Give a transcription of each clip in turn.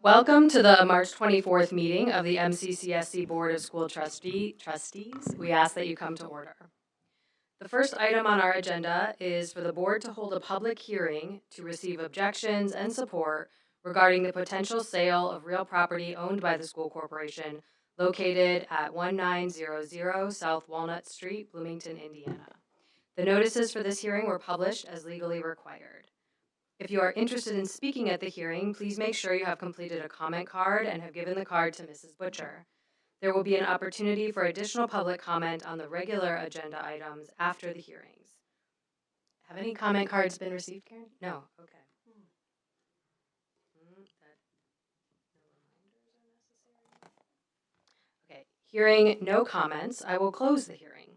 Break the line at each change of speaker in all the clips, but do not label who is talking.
Welcome to the March 24th meeting of the MCCSC Board of School Trustees. We ask that you come to order. The first item on our agenda is for the board to hold a public hearing to receive objections and support regarding the potential sale of real property owned by the school corporation located at 1900 South Walnut Street, Bloomington, Indiana. The notices for this hearing were published as legally required. If you are interested in speaking at the hearing, please make sure you have completed a comment card and have given the card to Mrs. Butcher. There will be an opportunity for additional public comment on the regular agenda items after the hearings. Have any comment cards been received, Karen? No, okay. Okay, hearing no comments, I will close the hearing.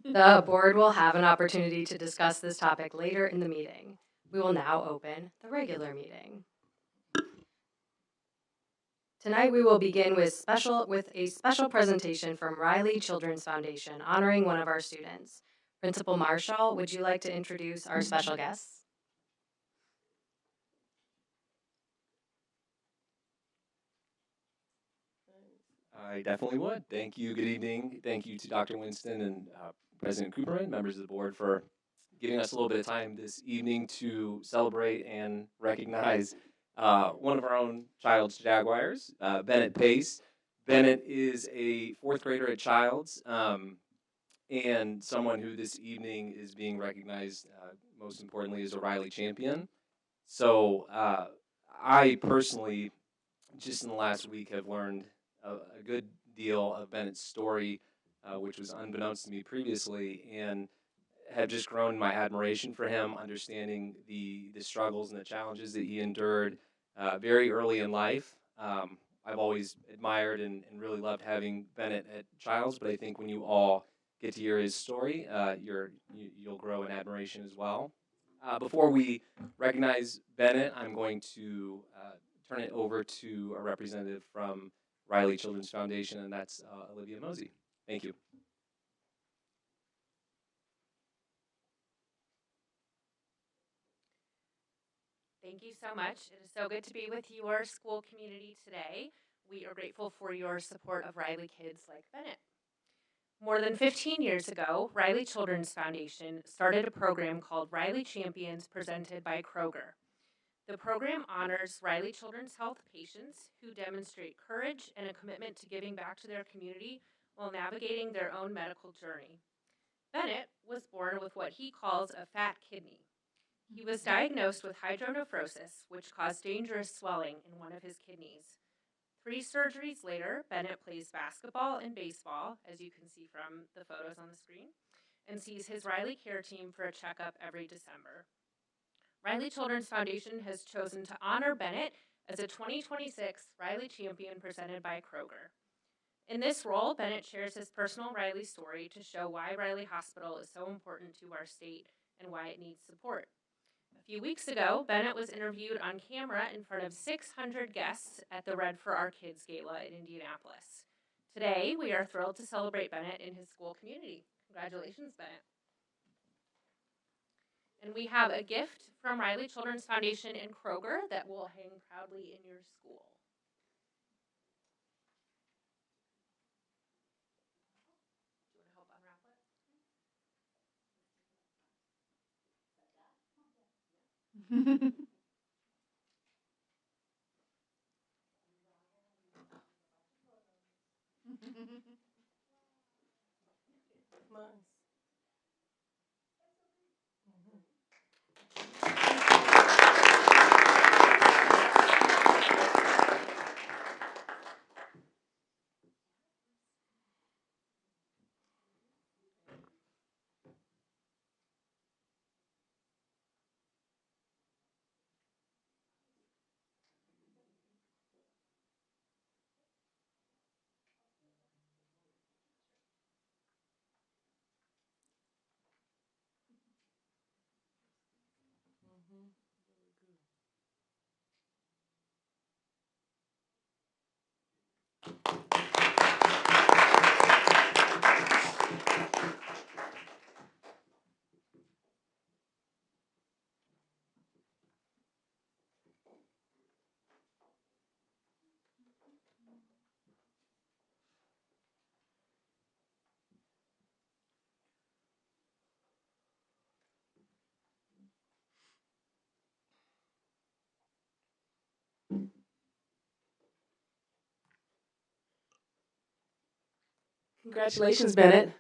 The board will have an opportunity to discuss this topic later in the meeting. We will now open the regular meeting. Tonight we will begin with a special presentation from Riley Children's Foundation honoring one of our students. Principal Marshall, would you like to introduce our special guests?
I definitely would. Thank you. Good evening. Thank you to Dr. Winston and President Cooperman, members of the board, for giving us a little bit of time this evening to celebrate and recognize one of our own child's Jaguars, Bennett Pace. Bennett is a fourth grader at Childs and someone who this evening is being recognized, most importantly, as a Riley champion. So I personally, just in the last week, have learned a good deal of Bennett's story, which was unbeknownst to me previously, and have just grown my admiration for him, understanding the struggles and the challenges that he endured very early in life. I've always admired and really loved having Bennett at Childs, but I think when you all get to hear his story, you'll grow in admiration as well. Before we recognize Bennett, I'm going to turn it over to a representative from Riley Children's Foundation, and that's Olivia Mosey. Thank you.
Thank you so much. It is so good to be with your school community today. We are grateful for your support of Riley kids like Bennett. More than 15 years ago, Riley Children's Foundation started a program called Riley Champions presented by Kroger. The program honors Riley Children's Health patients who demonstrate courage and a commitment to giving back to their community while navigating their own medical journey. Bennett was born with what he calls a fat kidney. He was diagnosed with hydronephrosis, which caused dangerous swelling in one of his kidneys. 3 surgeries later, Bennett plays basketball and baseball, as you can see from the photos on the screen, and sees his Riley Care team for a checkup every December. Riley Children's Foundation has chosen to honor Bennett as a 2026 Riley Champion presented by Kroger. In this role, Bennett shares his personal Riley story to show why Riley Hospital is so important to our state and why it needs support. A few weeks ago, Bennett was interviewed on camera in front of 600 guests at the Red for Our Kids Gala in Indianapolis. Today, we are thrilled to celebrate Bennett in his school community. Congratulations, Bennett. And we have a gift from Riley Children's Foundation and Kroger that will hang proudly in your school. Do you want to help unwrap it?
Nice. Congratulations, Bennett.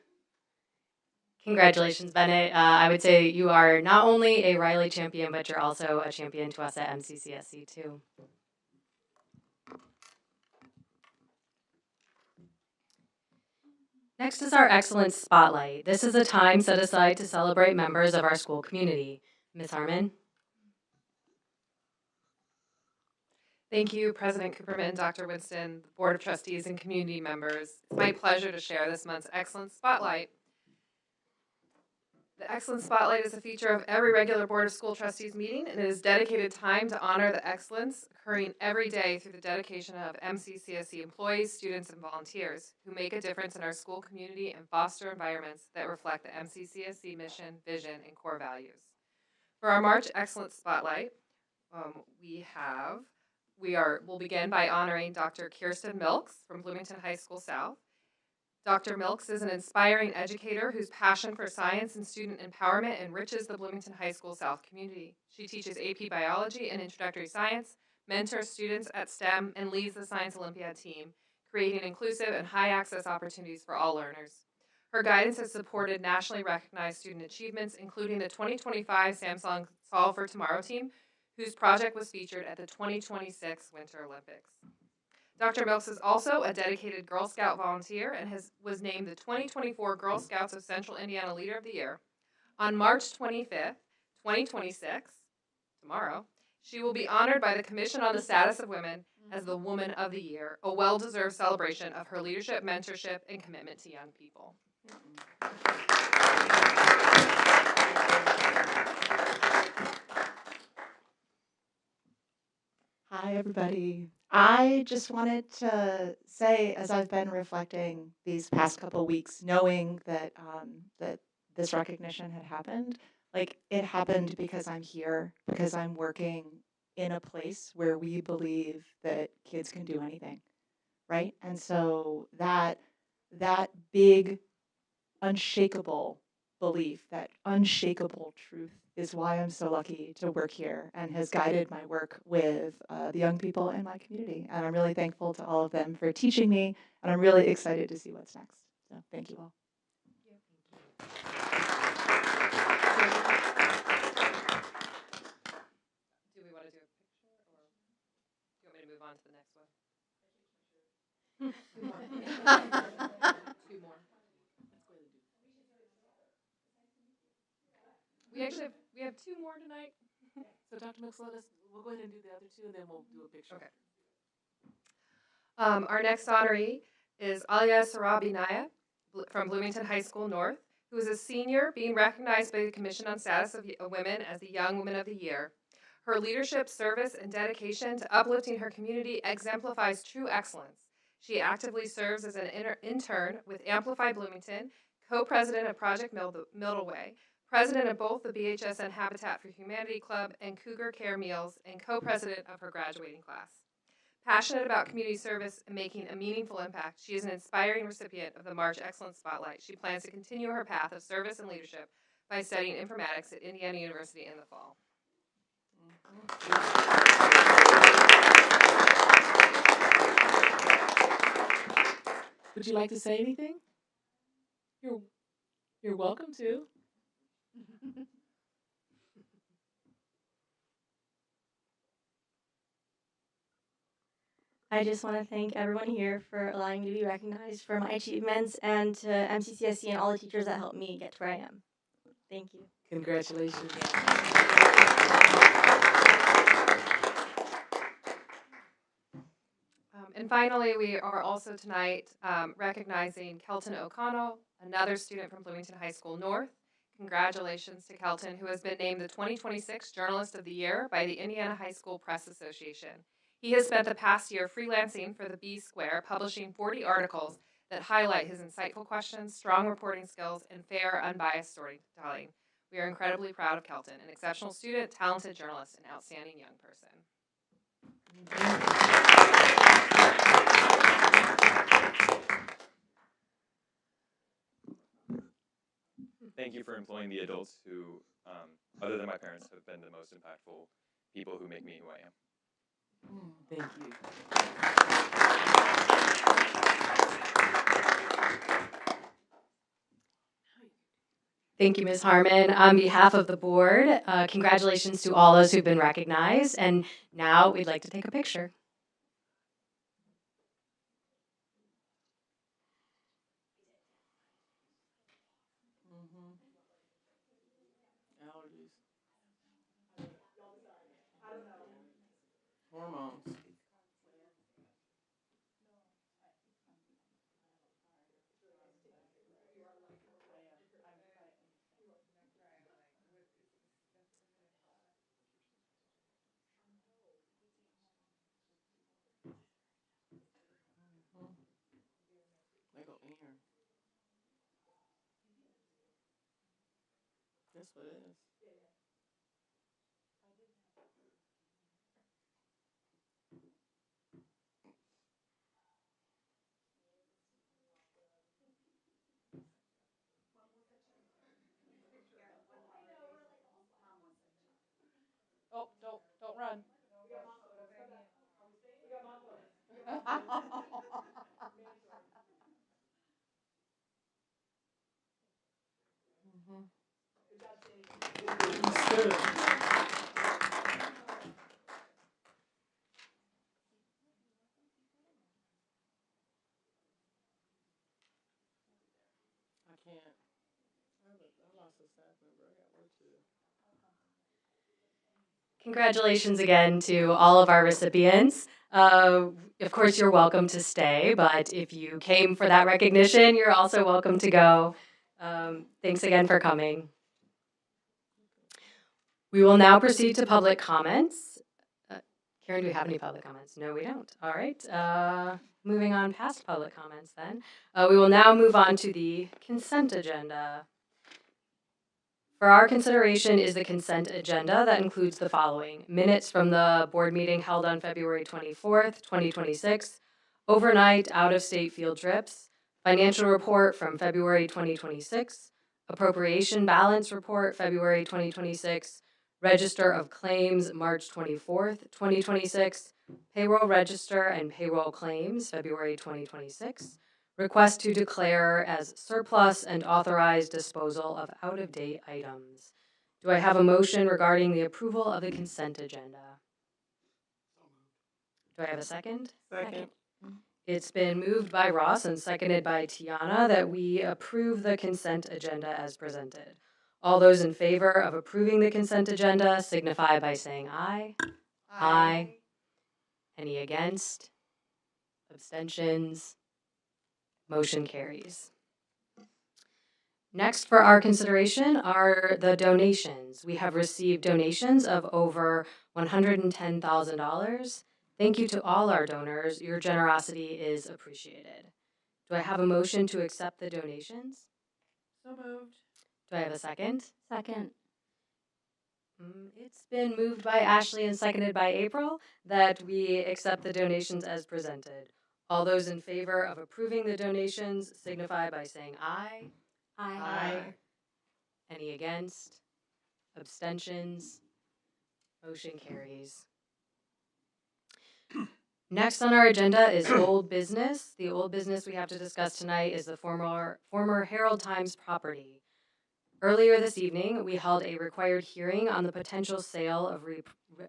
Congratulations, Bennett. I would say you are not only a Riley champion, but you're also a champion to us at MCCSC too. Next is our Excellence Spotlight. This is a time set aside to celebrate members of our school community. Ms. Harmon?
Thank you, President Cooperman, Dr. Winston, the Board of Trustees, and community members. It's my pleasure to share this month's Excellence Spotlight. The Excellence Spotlight is a feature of every regular Board of School Trustees meeting, and it is dedicated time to honor the excellence occurring every day through the dedication of MCCSC employees, students, and volunteers who make a difference in our school community and foster environments that reflect the MCCSC mission, vision, and core values. For our March Excellence Spotlight, we'll begin by honoring Dr. Kirsten Milks from Bloomington High School South. Dr. Milks is an inspiring educator whose passion for science and student empowerment enriches the Bloomington High School South community. She teaches AP Biology and Introductory Science, mentors students at STEM, and leads the Science Olympiad team, creating inclusive and high-access opportunities for all learners. Her guidance has supported nationally recognized student achievements, including the 2025 Samsung Solve for Tomorrow team, whose project was featured at the 2026 Winter Olympics. Dr. Milks is also a dedicated Girl Scout volunteer and was named the 2024 Girl Scouts of Central Indiana Leader of the Year. On March 25th, 2026, tomorrow, she will be honored by the Commission on the Status of Women as the Woman of the Year, a well-deserved celebration of her leadership, mentorship, and commitment to young people.
Hi, everybody. I just wanted to say, as I've been reflecting these past couple weeks, knowing that that this recognition had happened, like it happened because I'm here, because I'm working in a place where we believe that kids can do anything, right? And so that big, unshakable belief, that unshakable truth is why I'm so lucky to work here and has guided my work with the young people in my community. And I'm really thankful to all of them for teaching me, and I'm really excited to see what's next. So thank you all.
Do we want to do a picture, or do you want me to move on to the next one? Two more. We have two more tonight.
So Dr. Milks, we'll go ahead and do the other two, and then we'll do a picture.
Okay. Our next honoree is Alia Sarabinaya from Bloomington High School North, who is a senior being recognized by the Commission on Status of Women as the Young Woman of the Year. Her leadership, service, and dedication to uplifting her community exemplifies true excellence. She actively serves as an intern with Amplify Bloomington, co-president of Project Middleway, president of both the BHS and Habitat for Humanity Club and Cougar Care Meals, and co-president of her graduating class. Passionate about community service and making a meaningful impact, she is an inspiring recipient of the March Excellence Spotlight. She plans to continue her path of service and leadership by studying informatics at Indiana University in the fall.
Would you like to say anything? You're welcome to.
I just want to thank everyone here for allowing me to be recognized for my achievements, and to MCCSC and all the teachers that helped me get to where I am. Thank you.
Congratulations.
And finally, we are also tonight recognizing Kelton O'Connell, another student from Bloomington High School North. Congratulations to Kelton, who has been named the 2026 Journalist of the Year by the Indiana High School Press Association. He has spent the past year freelancing for the B Square, publishing 40 articles that highlight his insightful questions, strong reporting skills, and fair, unbiased storytelling. We are incredibly proud of Kelton, an exceptional student, talented journalist, and outstanding young person.
Thank you for employing the adults who, other than my parents, have been the most impactful people who make me who I am.
Thank you.
Thank you, Ms. Harmon. On behalf of the board, congratulations to all those who've been recognized. And now we'd like to take a picture.
Allergies. Hormones. They go in here. That's what it is. Oh, don't run. That's good. I can't. I lost a staff member. I got work to do.
Congratulations again to all of our recipients. Of course, you're welcome to stay, but if you came for that recognition, you're also welcome to go. Thanks again for coming. We will now proceed to public comments. Karen, do we have any public comments? No, we don't. All right. Moving on past public comments then. We will now move on to the consent agenda. For our consideration is the consent agenda that includes the following: minutes from the board meeting held on February 24th, 2026, overnight out-of-state field trips, financial report from February 2026, appropriation balance report February 2026, register of claims March 24th, 2026, payroll register and payroll claims February 2026, request to declare as surplus and authorize disposal of out-of-date items. Do I have a motion regarding the approval of the consent agenda? Do I have a second?
Second.
It's been moved by Ross and seconded by Tiana that we approve the consent agenda as presented. All those in favor of approving the consent agenda signify by saying aye. Aye. Any against? Abstentions? Motion carries. Next for our consideration are the donations. We have received donations of over $110,000. Thank you to all our donors. Your generosity is appreciated. Do I have a motion to accept the donations?
So moved.
Do I have a second?
Second.
It's been moved by Ashley and seconded by April that we accept the donations as presented. All those in favor of approving the donations signify by saying aye.
Aye.
Any against? Abstentions? Motion carries. Next on our agenda is old business. The old business we have to discuss tonight is the former Herald Times property. Earlier this evening, we held a required hearing on the potential sale of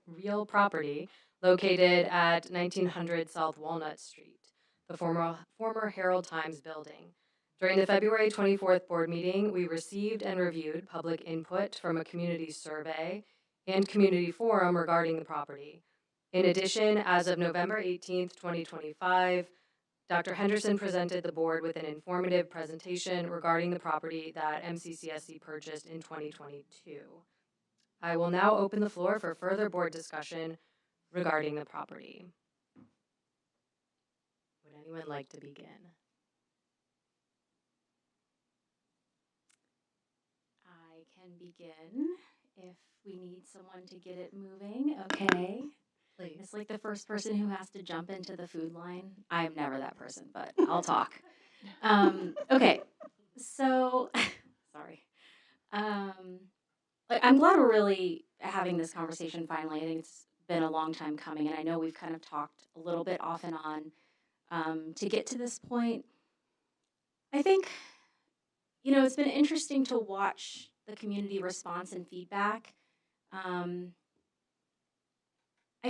real property located at 1900 South Walnut Street, the former Herald Times building. During the February 24th board meeting, we received and reviewed public input from a community survey and community forum regarding the property. In addition, as of November 18th, 2025, Dr. Henderson presented the board with an informative presentation regarding the property that MCCSC purchased in 2022. I will now open the floor for further board discussion regarding the property. Would anyone like to begin?
I can begin if we need someone to get it moving. Okay.
Please.
It's like the first person who has to jump into the food line. I am never that person, but I'll talk. Okay. So, sorry. I'm glad we're really having this conversation finally. I think it's been a long time coming, and I know we've kind of talked a little bit off and on to get to this point. I think you know, it's been interesting to watch the community response and feedback. I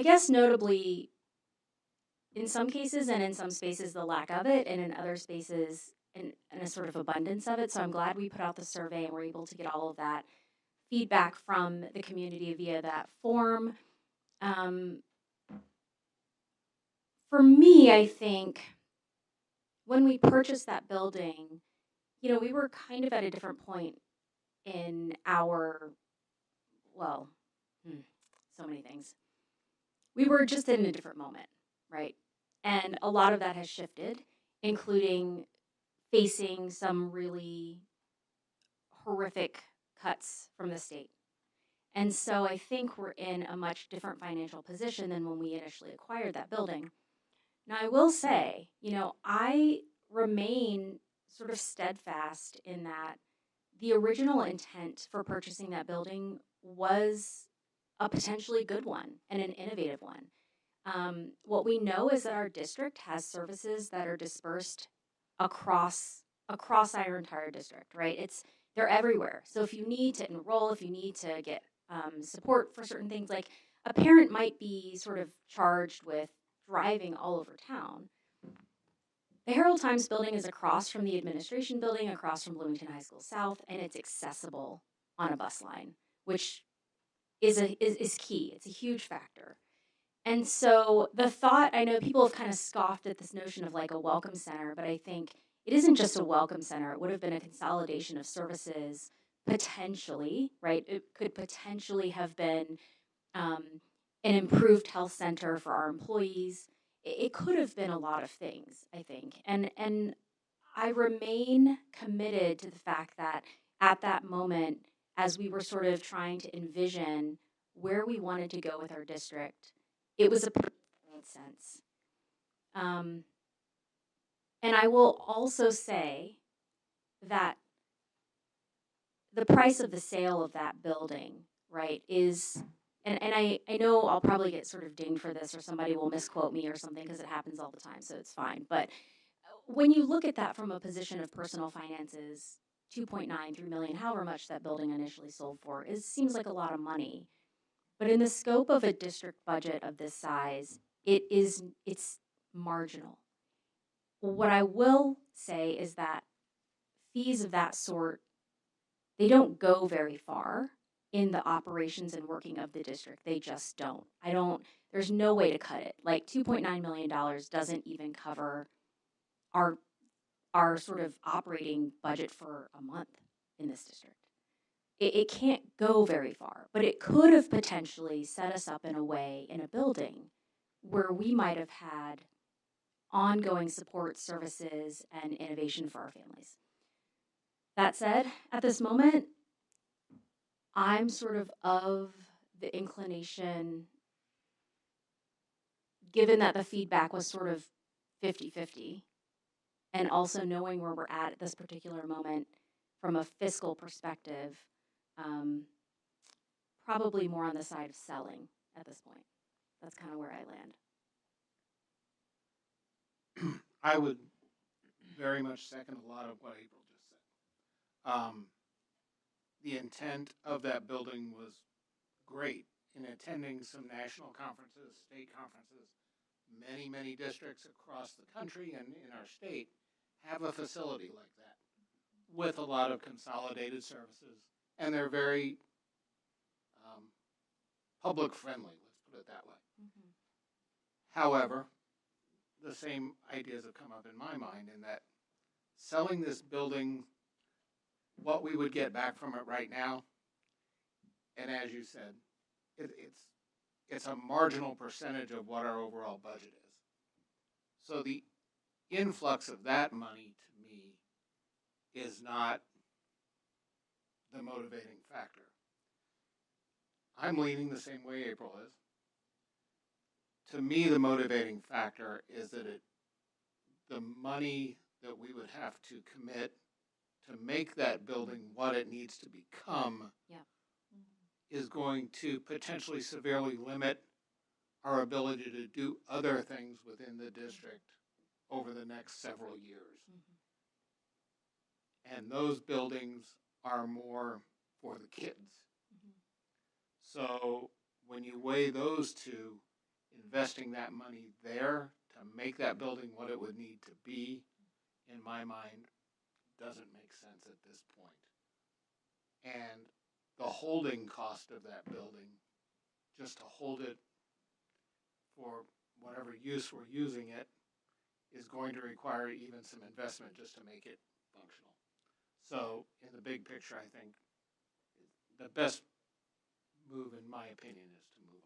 guess notably, in some cases and in some spaces, the lack of it, and in other spaces, and a sort of abundance of it. So I'm glad we put out the survey and we're able to get all of that feedback from the community via that form. For me, I think when we purchased that building, you know, we were kind of at a different point in our, well, so many things. We were just in a different moment, right? And a lot of that has shifted, including facing some really horrific cuts from the state. And so I think we're in a much different financial position than when we initially acquired that building. Now, I will say, you know, I remain sort of steadfast in that the original intent for purchasing that building was a potentially good one and an innovative one. What we know is that our district has services that are dispersed across our entire district, right? They're everywhere. So if you need to enroll, if you need to get support for certain things, like a parent might be sort of charged with driving all over town. The Herald Times building is across from the administration building, across from Bloomington High School South, and it's accessible on a bus line, which is key. It's a huge factor. And so the thought, I know people have kind of scoffed at this notion of like a welcome center, but I think it isn't just a welcome center. It would have been a consolidation of services potentially, right? It could potentially have been an improved health center for our employees. It could have been a lot of things, I think. And I remain committed to the fact that at that moment, as we were sort of trying to envision where we wanted to go with our district, it was a made sense. And I will also say that the price of the sale of that building, right, is, and I know I'll probably get sort of dinged for this or somebody will misquote me or something because it happens all the time, so it's fine. But when you look at that from a position of personal finances, 2.93 million, however much that building initially sold for, seems like a lot of money. But in the scope of a district budget of this size, it's marginal. What I will say is that fees of that sort, they don't go very far in the operations and working of the district. They just don't. There's no way to cut it. Like $2.9 million doesn't even cover our sort of operating budget for a month in this district. It can't go very far, but it could have potentially set us up in a way in a building where we might have had ongoing support services and innovation for our families. That said, at this moment, I'm sort of the inclination, given that the feedback was sort of 50-50, and also knowing where we're at this particular moment from a fiscal perspective, probably more on the side of selling at this point. That's kind of where I land.
I would very much second a lot of what April just said. The intent of that building was great. In attending some national conferences, state conferences, many districts across the country and in our state have a facility like that with a lot of consolidated services, and they're very public friendly, let's put it that way.
Mm-hmm.
However, the same ideas have come up in my mind in that selling this building, what we would get back from it right now, and as you said, it's a marginal percentage of what our overall budget is. So the influx of that money to me is not the motivating factor. I'm leaning the same way April is. To me, the motivating factor is that the money that we would have to commit to make that building what it needs to become is going to potentially severely limit our ability to do other things within the district over the next several years. and those buildings are more for the kids. So when you weigh those two, investing that money there to make that building what it would need to be, in my mind, doesn't make sense at this point. And the holding cost of that building, just to hold it for whatever use we're using it, is going to require even some investment just to make it functional. So in the big picture, I think the best move, in my opinion, is to move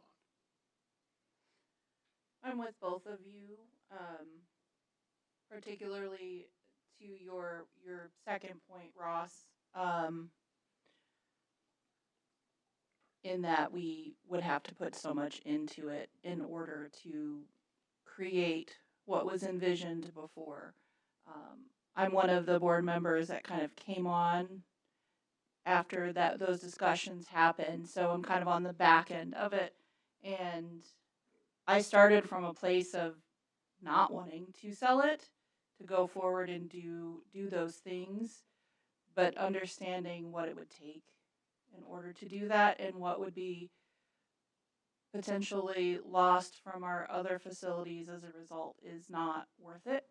on.
I'm with both of you, particularly to your second point, Ross. In that we would have to put so much into it in order to create what was envisioned before. I'm one of the board members that kind of came on after those discussions happened, so I'm kind of on the back end of it, and I started from a place of not wanting to sell it, to go forward and do those things, but understanding what it would take in order to do that and what would be potentially lost from our other facilities as a result is not worth it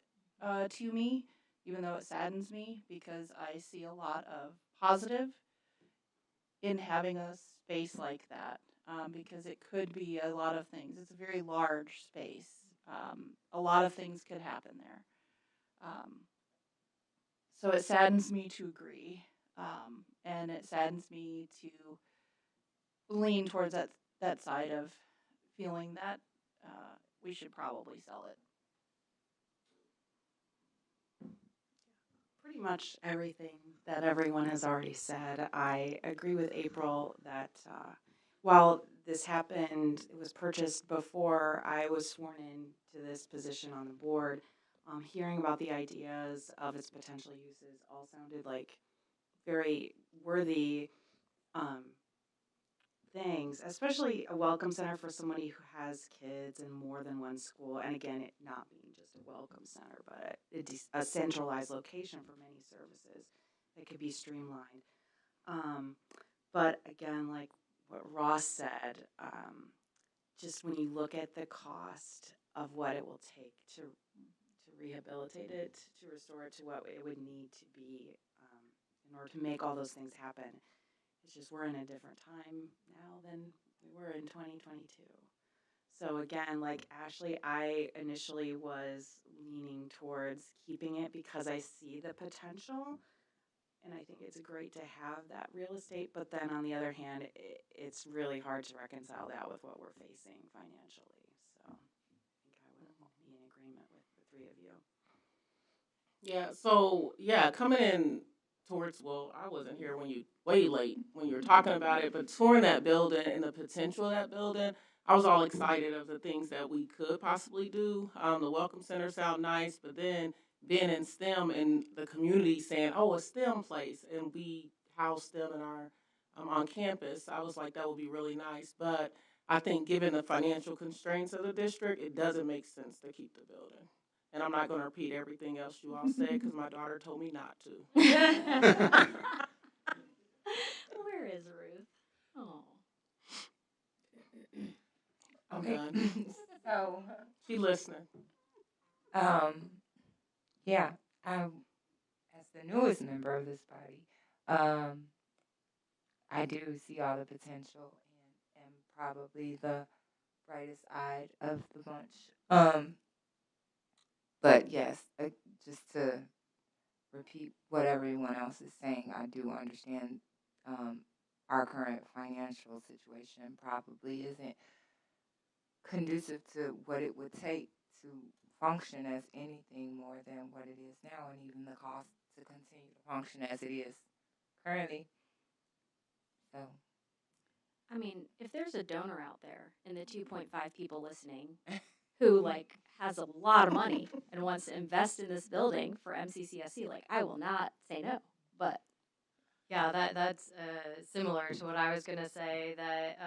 to me, even though it saddens me because I see a lot of positive in having a space like that, because it could be a lot of things. It's a very large space. A lot of things could happen there. So it saddens me to agree, and it saddens me to lean towards that side of feeling that we should probably sell it.
Pretty much everything that everyone has already said. I agree with April that while this happened, it was purchased before I was sworn in to this position on the board. Hearing about the ideas of its potential uses all sounded like very worthy things, especially a welcome center for somebody who has kids in more than one school. And again, it not being just a welcome center, but a centralized location for many services that could be streamlined. But again, like what Ross said, just when you look at the cost of what it will take to rehabilitate it, to restore it to what it would need to be in order to make all those things happen, it's just we're in a different time now than we were in 2022. So again, like Ashley, I initially was leaning towards keeping it because I see the potential. And I think it's great to have that real estate. But then on the other hand, it's really hard to reconcile that with what we're facing financially. So I think I would be in agreement with the three of you.
Yeah, so yeah, coming in towards, well, I wasn't here when you, way late when you were talking about it, but touring that building and the potential of that building, I was all excited of the things that we could possibly do. The Welcome Center sound nice, but then being in STEM and the community saying, oh, a STEM place, and we house STEM in our, on campus, I was like, that would be really nice. But I think given the financial constraints of the district, it doesn't make sense to keep the building. And I'm not going to repeat everything else you all said because my daughter told me not to.
Where is Ruth? Oh.
I'm
Okay.
done.
So,
She listening.
yeah, as the newest member of this body, I do see all the potential and am probably the brightest eyed of the bunch. But yes, just to repeat what everyone else is saying, I do understand our current financial situation probably isn't conducive to what it would take to function as anything more than what it is now, and even the cost to continue to function as it is currently. So,
I mean, if there's a donor out there in the 2.5 people listening who like has a lot of money and wants to invest in this building for MCCSC, like I will not say no. But
Yeah, that's similar to what I was going to say, that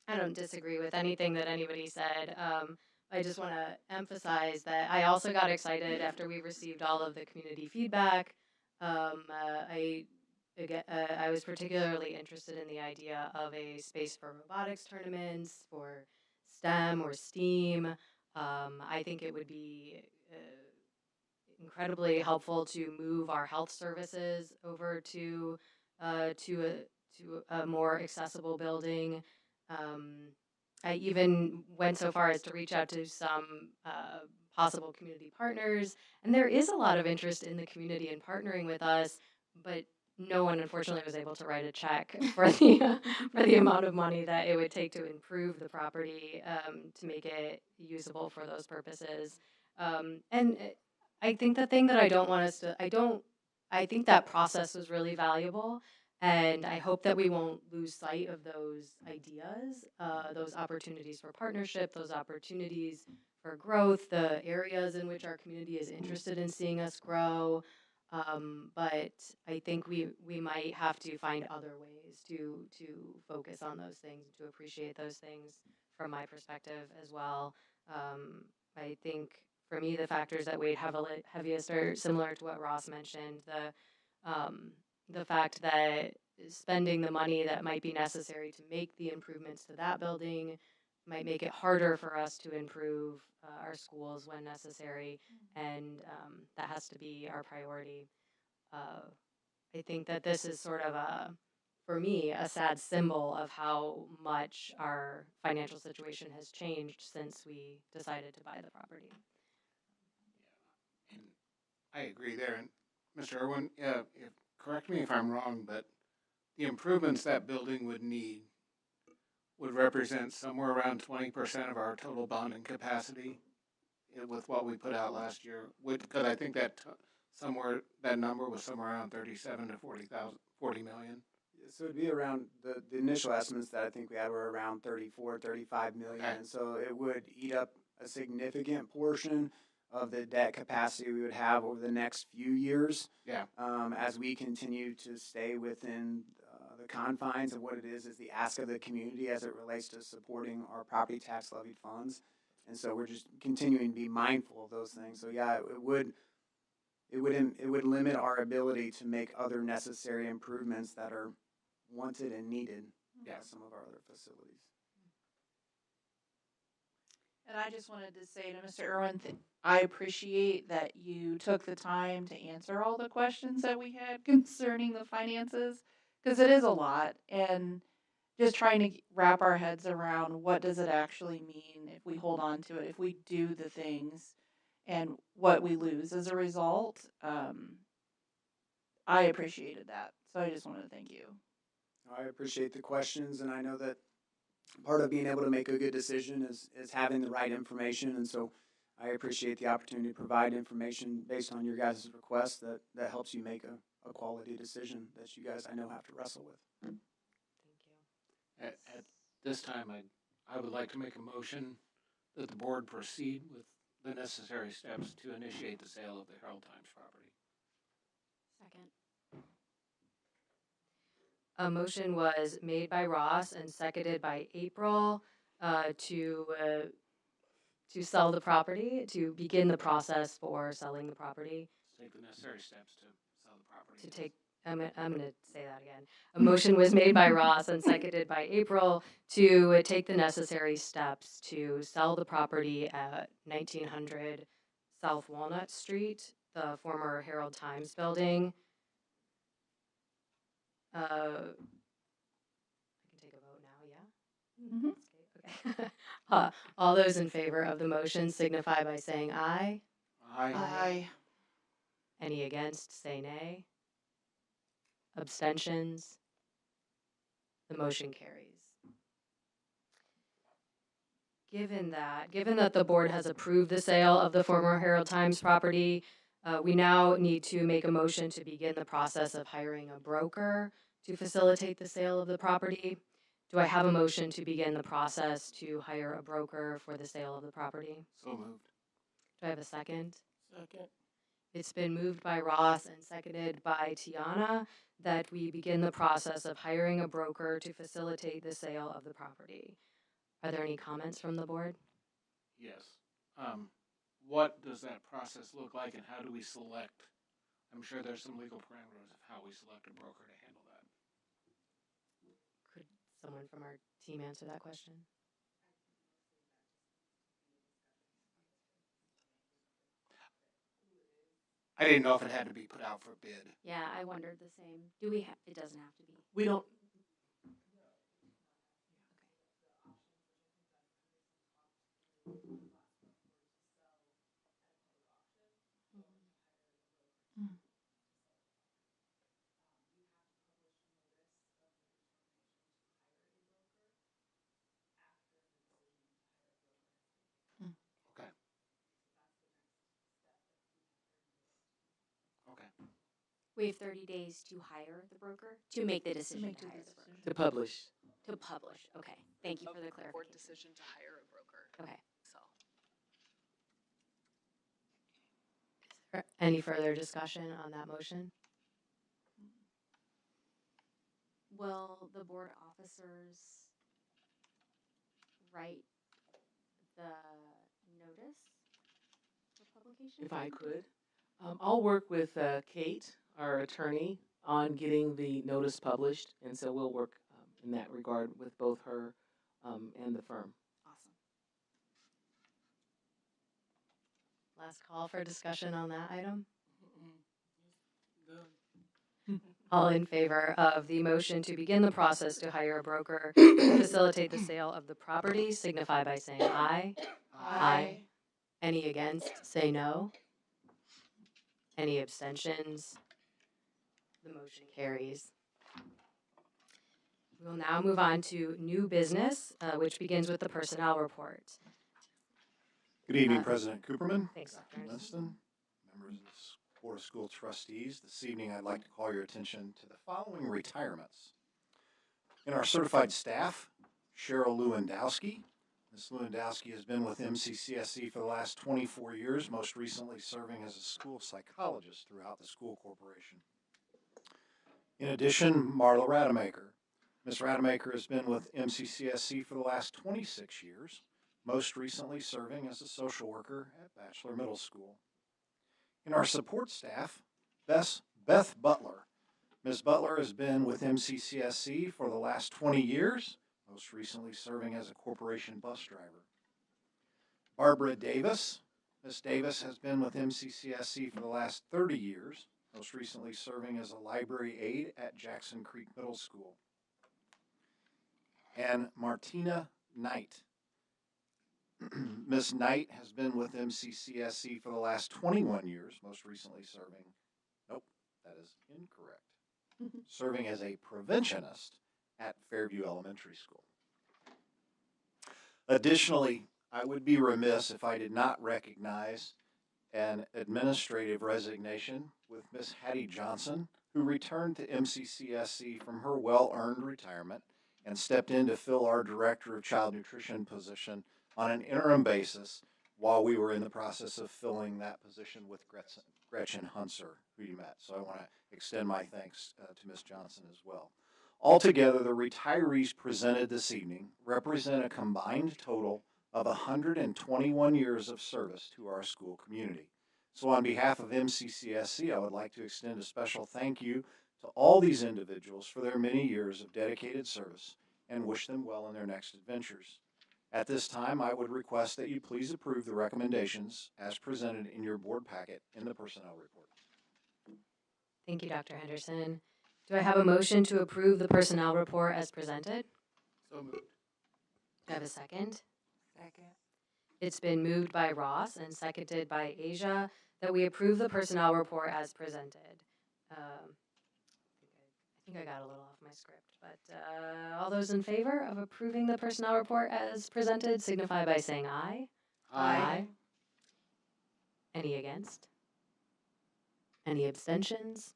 I don't disagree with anything that anybody said. I just want to emphasize that I also got excited after we received all of the community feedback. I was particularly interested in the idea of a space for robotics tournaments, for STEM or STEAM. I think it would be incredibly helpful to move our health services over to a more accessible building. I even went so far as to reach out to some possible community partners, and there is a lot of interest in the community in partnering with us, but no one unfortunately was able to write a check for the amount of money that it would take to improve the property to make it usable for those purposes. And I think the thing that I don't want us to, I think that process was really valuable. And I hope that we won't lose sight of those ideas, those opportunities for partnership, those opportunities for growth, the areas in which our community is interested in seeing us grow. But I think we might have to find other ways to focus on those things, to appreciate those things from my perspective as well. I think for me, the factors that weighed heaviest are similar to what Ross mentioned. The fact that spending the money that might be necessary to make the improvements to that building might make it harder for us to improve our schools when necessary, and that has to be our priority. I think that this is sort of for me, a sad symbol of how much our financial situation has changed since we decided to buy the property.
And I agree there. And Mr. Irwin, correct me if I'm wrong, but the improvements that building would need would represent somewhere around 20% of our total bonding capacity with what we put out last year. Because I think that somewhere that number was somewhere around 37 to 40 million.
So it'd be around the initial estimates that I think we had were around 34, 35 million.
Okay.
And so it would eat up a significant portion of the debt capacity we would have over the next few years.
Yeah.
As we continue to stay within the confines of what it is the ask of the community as it relates to supporting our property tax levied funds. And so we're just continuing to be mindful of those things. So yeah, it would limit our ability to make other necessary improvements that are wanted and needed at some of our other facilities.
And I just wanted to say to Mr. Irwin, I appreciate that you took the time to answer all the questions that we had concerning the finances, because it is a lot, and just trying to wrap our heads around what does it actually mean if we hold on to it, if we do the things, and what we lose as a result. I appreciated that, so I just wanted to thank you.
I appreciate the questions, and I know that part of being able to make a good decision is having the right information, and so I appreciate the opportunity to provide information based on your guys' requests that helps you make a quality decision that you guys, I know, have to wrestle with.
Thank you.
At this time, I would like to make a motion that the board proceed with the necessary steps to initiate the sale of the Herald Times property.
Second.
A motion was made by Ross and seconded by April to sell the property, to begin the process for selling the property.
Take the necessary steps to sell the property.
I'm going to say that again. A motion was made by Ross and seconded by April to take the necessary steps to sell the property at 1900 South Walnut Street, the former Herald Times building. I can take a vote now, yeah?
Mm-hmm.
Okay. All those in favor of the motion signify by saying aye.
Aye.
Any against, say nay. Abstentions? The motion carries. Given that the board has approved the sale of the former Herald Times property, we now need to make a motion to begin the process of hiring a broker to facilitate the sale of the property. Do I have a motion to begin the process to hire a broker for the sale of the property?
So moved.
Do I have a second?
Second.
It's been moved by Ross and seconded by Tiana that we begin the process of hiring a broker to facilitate the sale of the property. Are there any comments from the board?
Yes. What does that process look like, and how do we select I'm sure there's some legal parameters of how we select a broker to handle that.
Could someone from our team answer that question?
I didn't know if it had to be put out for bid.
Yeah, I wondered the same. Do we have, it doesn't have to be.
We don't.
Okay. Okay.
We have 30 days to hire the broker, to make the decision to hire the broker.
To publish.
To publish, okay. Thank you for the
Board
clarification.
decision to hire a broker.
Okay.
So.
Any further discussion on that motion?
Will the board officers write the notice for publication?
If I could, I'll work with Kate, our attorney, on getting the notice published, and so we'll work in that regard with both her and the firm.
Awesome.
Last call for discussion on that item.
Good.
All in favor of the motion to begin the process to hire a broker to facilitate the sale of the property, signify by saying aye. Aye. Any against, say no. Any abstentions? The motion carries. We will now move on to new business, which begins with the personnel report.
Good evening, President Cooperman.
Thanks, Dr. Anderson.
Winston, members of the Board of School Trustees. This evening, I'd like to call your attention to the following retirements. In our certified staff, Cheryl Lewandowski. Ms. Lewandowski has been with MCCSC for the last 24 years, most recently serving as a school psychologist throughout the school corporation. In addition, Marla Rademacher. Ms. Rademacher has been with MCCSC for the last 26 years, most recently serving as a social worker at Bachelor Middle School. In our support staff, Beth Butler. Ms. Butler has been with MCCSC for the last 20 years, most recently serving as a corporation bus driver. Barbara Davis. Ms. Davis has been with MCCSC for the last 30 years, most recently serving as a library aide at Jackson Creek Middle School. And Martina Knight. Ms. Knight has been with MCCSC for the last 21 years, most recently serving, nope, that is incorrect, serving as a preventionist at Fairview Elementary School. Additionally, I would be remiss if I did not recognize an administrative resignation with Ms. Hattie Johnson, who returned to MCCSC from her well-earned retirement and stepped in to fill our Director of Child Nutrition position on an interim basis while we were in the process of filling that position with Gretchen Hunser, who you met. So I want to extend my thanks to Ms. Johnson as well. Altogether, the retirees presented this evening represent a combined total of 121 years of service to our school community. So on behalf of MCCSC, I would like to extend a special thank you to all these individuals for their many years of dedicated service and wish them well in their next adventures. At this time, I would request that you please approve the recommendations as presented in your board packet in the personnel report.
Thank you, Dr. Henderson. Do I have a motion to approve the personnel report as presented?
So moved.
Do I have a second?
Second.
It's been moved by Ross and seconded by Asia that we approve the personnel report as presented. I think I got a little off my script, but all those in favor of approving the personnel report as presented signify by saying aye. Aye. Any against? Any abstentions?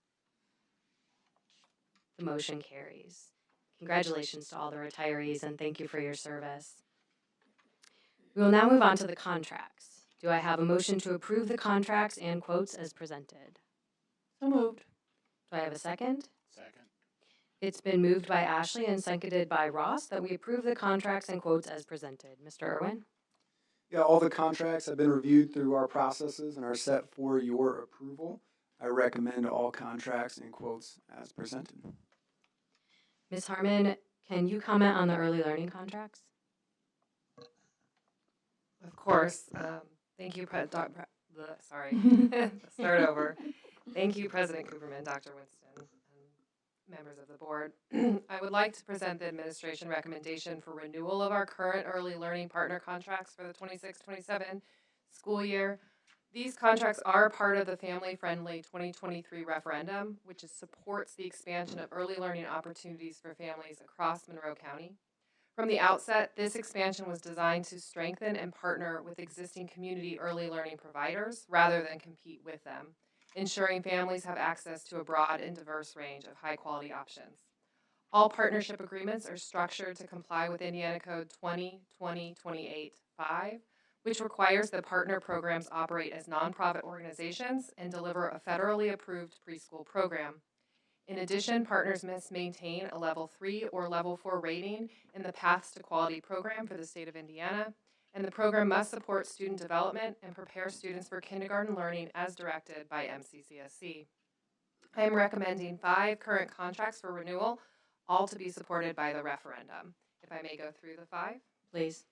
The motion carries. Congratulations to all the retirees and thank you for your service. We will now move on to the contracts. Do I have a motion to approve the contracts and quotes as presented?
So moved.
Do I have a second?
Second.
It's been moved by Ashley and seconded by Ross that we approve the contracts and quotes as presented. Mr. Irwin?
Yeah, all the contracts have been reviewed through our processes and are set for your approval.
I recommend all contracts and quotes as presented.
Ms. Harmon, can you comment on the early learning contracts?
Of course. Thank you, sorry. Start over. Thank you, President Cooperman, Dr. Winston, and members of the board. I would like to present the administration recommendation for renewal of our current early learning partner contracts for the 26-27 school year. These contracts are part of the family-friendly 2023 referendum, which supports the expansion of early learning opportunities for families across Monroe County. From the outset, this expansion was designed to strengthen and partner with existing community early learning providers rather than compete with them, ensuring families have access to a broad and diverse range of high-quality options. All partnership agreements are structured to comply with Indiana Code 20-20-28-5, which requires that partner programs operate as nonprofit organizations and deliver a federally approved preschool program. In addition, partners must maintain a Level 3 or Level 4 rating in the Paths to Quality program for the state of Indiana, and the program must support student development and prepare students for kindergarten learning as directed by MCCSC. I am recommending 5 current contracts for renewal, all to be supported by the referendum. If I may go through the 5.
Please.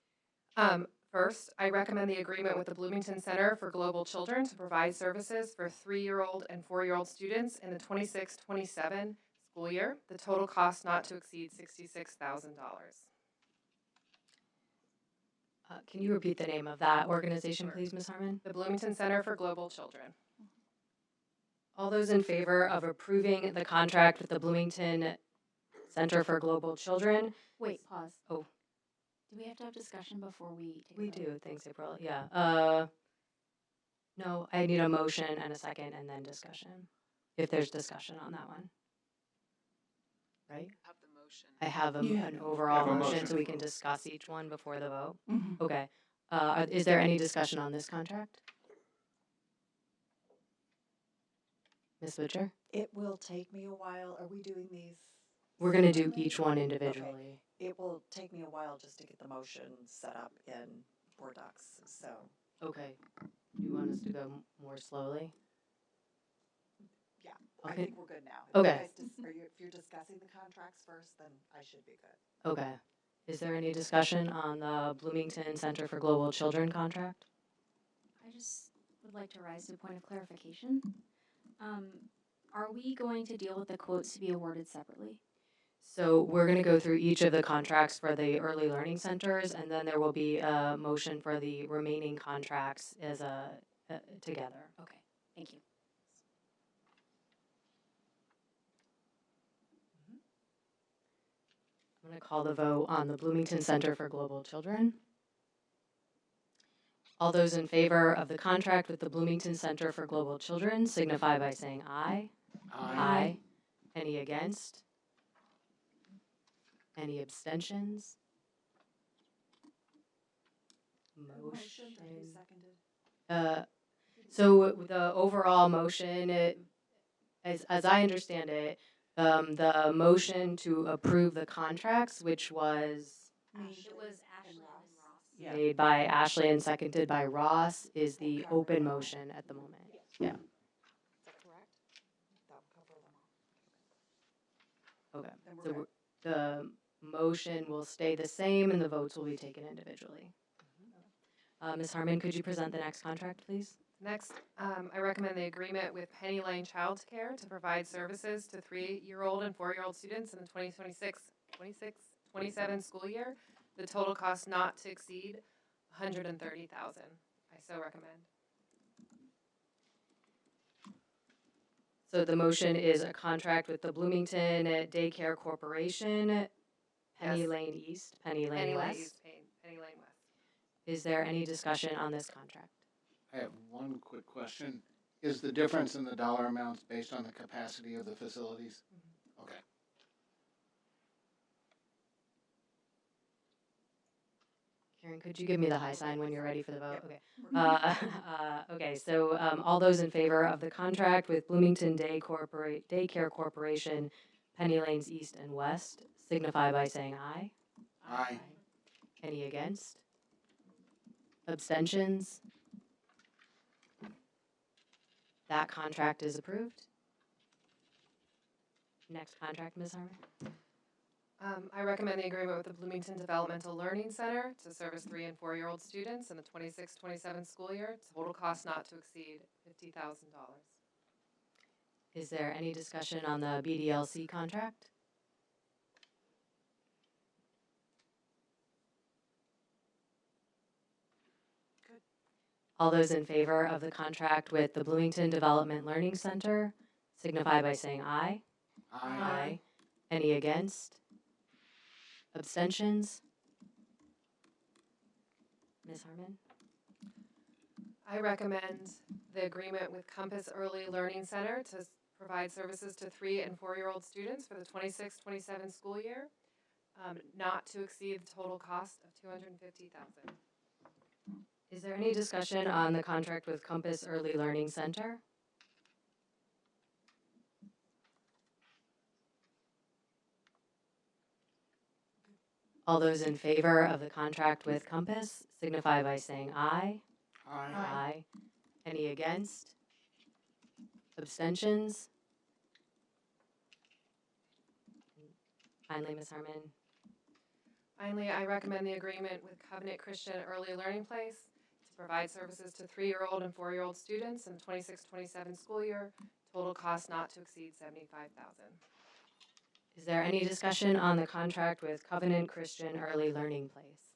First, I recommend the agreement with the Bloomington Center for Global Children to provide services for 3-year-old and 4-year-old students in the 26-27 school year. The total cost not to exceed $66,000.
Can you repeat the name of that organization, please, Ms. Harmon?
The Bloomington Center for Global Children.
All those in favor of approving the contract with the Bloomington Center for Global Children?
Wait, pause.
Oh.
Do we have to have discussion before we take a
We
vote?
do, thanks, April. Yeah. No, I need a motion and a second and then discussion. If there's discussion on that one. Right?
Have the motion.
I have an overall motion so we can discuss each one before the vote. Okay. Is there any discussion on this contract? Ms. Butcher?
It will take me a while. Are we doing these?
We're going to do each one individually.
It will take me a while just to get the motion set up in Board Docs, so.
Okay. You want us to go more slowly?
Yeah,
Okay.
I think we're good now.
Okay.
If you're discussing the contracts first, then I should be good.
Okay. Is there any discussion on the Bloomington Center for Global Children contract?
I just would like to rise to a point of clarification. Are we going to deal with the quotes to be awarded separately?
So we're going to go through each of the contracts for the early learning centers, and then there will be a motion for the remaining contracts as together.
Okay, thank you.
I'm going to call the vote on the Bloomington Center for Global Children. All those in favor of the contract with the Bloomington Center for Global Children signify by saying aye. Aye. Any against? Any abstentions?
Motion. Who seconded?
So the overall motion, as I understand it, the motion to approve the contracts, which was
It was Ashley and Ross.
made by Ashley and seconded by Ross, is the open motion at the moment. Yeah.
Is that correct? That will cover them all.
Okay.
Then we're
So
good.
the motion will stay the same and the votes will be taken individually. Ms. Harmon, could you present the next contract, please?
Next, I recommend the agreement with Penny Lane Child Care to provide services to 3-year-old and 4-year-old students in the 26-27 school year. The total cost not to exceed $130,000. I so recommend.
So the motion is a contract with the Bloomington Daycare Corporation, Penny
Yes.
Lane East, Penny Lane
Penny Lane
West.
East, Penny Lane West.
Is there any discussion on this contract?
I have one quick question. Is the difference in the dollar amounts based on the capacity of the facilities? Okay.
Karen, could you give me the high sign when you're ready for the vote? Okay. Okay, so all those in favor of the contract with Bloomington Daycare Corporation, Penny Lanes East and West, signify by saying aye.
Aye.
Any against? Abstentions? That contract is approved. Next contract, Ms. Harmon.
I recommend the agreement with the Bloomington Developmental Learning Center to service 3 and 4-year-old students in the 26-27 school year. Total cost not to exceed $50,000.
Is there any discussion on the BDLC contract?
Good.
All those in favor of the contract with the Bloomington Development Learning Center signify by saying aye.
Aye.
Any against? Abstentions? Ms. Harmon?
I recommend the agreement with Compass Early Learning Center to provide services to 3 and 4-year-old students for the 26-27 school year, not to exceed the total cost of $250,000.
Is there any discussion on the contract with Compass Early Learning Center? All those in favor of the contract with Compass signify by saying aye.
Aye.
Any against? Abstentions? Finally, Ms. Harmon.
Finally, I recommend the agreement with Covenant Christian Early Learning Place to provide services to 3-year-old and 4-year-old students in the 26-27 school year. Total cost not to exceed $75,000.
Is there any discussion on the contract with Covenant Christian Early Learning Place?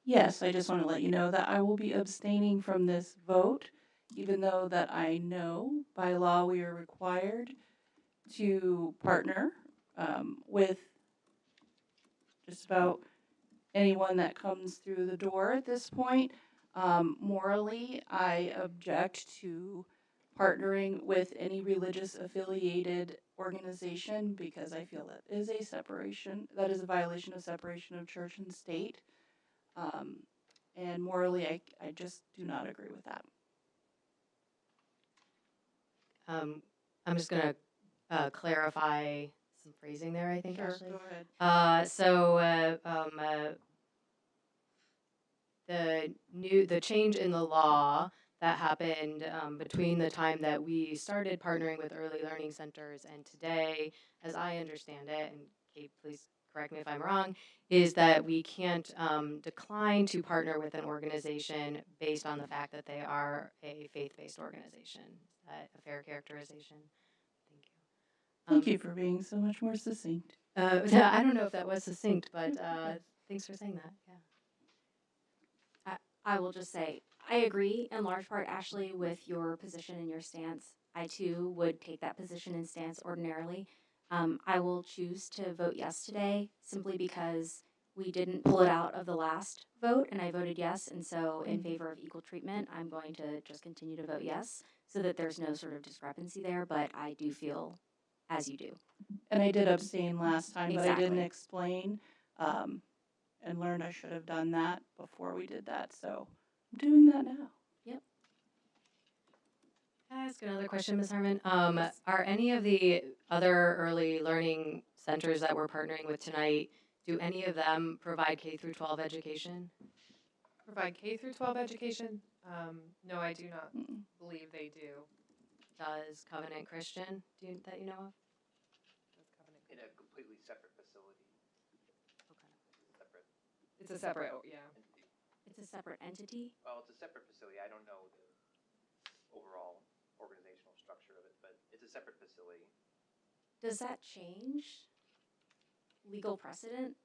Yes, I just want to let you know that I will be abstaining from this vote, even though that I know by law we are required to partner with just about anyone that comes through the door at this point. Morally, I object to partnering with any religious affiliated organization because I feel that is a violation of separation of church and state. And morally, I just do not agree with that.
I'm just going to clarify some phrasing there, I think,
Sure,
Ashley.
go ahead.
The change in the law that happened between the time that we started partnering with early learning centers and today, as I understand it, and Kate, please correct me if I'm wrong, is that we can't decline to partner with an organization based on the fact that they are a faith-based organization. Is that a fair characterization? Thank you.
Thank you for being so much more succinct.
I don't know if that was succinct, but thanks for saying that. Yeah.
I will just say, I agree in large part, Ashley, with your position and your stance. I too would take that position and stance ordinarily. I will choose to vote yes today simply because we didn't pull it out of the last vote and I voted yes. And so in favor of equal treatment, I'm going to just continue to vote yes so that there's no sort of discrepancy there. But I do feel as you do.
And I did abstain last time, but I didn't
Exactly.
explain. And learned I should have done that before we did that. So I'm doing that now.
Yep.
Can I ask another question, Ms. Harmon? Are any of the other early learning centers that we're partnering with tonight, do any of them provide K through 12 education?
Provide K through 12 education? No, I do not
Mm-mm.
believe they do.
Does Covenant Christian, that you know of?
Does Covenant?
In a completely separate facility.
Okay.
Separate
It's a separate, yeah.
entity.
It's a separate entity.
Well, it's a separate facility. I don't know the overall organizational structure of it, but it's a separate facility.
Does that change legal precedent?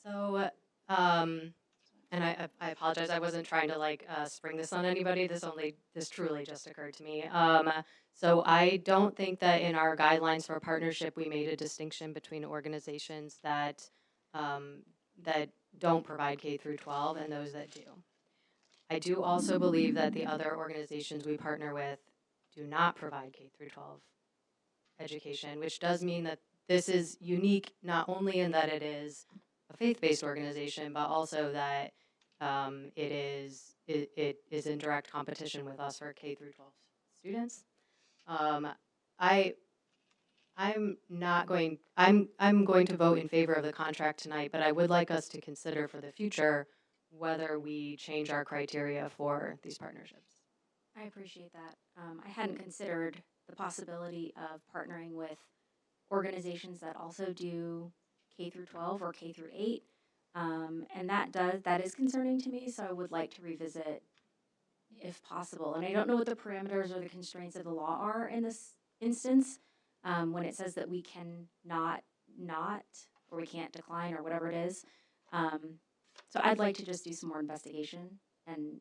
So, and I apologize, I wasn't trying to spring this on anybody. This truly just occurred to me. So I don't think that in our guidelines for partnership, we made a distinction between organizations that don't provide K through 12 and those that do. I do also believe that the other organizations we partner with do not provide K through 12 education, which does mean that this is unique not only in that it is a faith-based organization, but also that it is in direct competition with us for K through 12 students. I'm going to vote in favor of the contract tonight, but I would like us to consider for the future whether we change our criteria for these partnerships.
I appreciate that. I hadn't considered the possibility of partnering with organizations that also do K through 12 or K through 8. And that is concerning to me, so I would like to revisit if possible. And I don't know what the parameters or the constraints of the law are in this instance, when it says that we can not, or we can't decline, or whatever it is. So I'd like to just do some more investigation and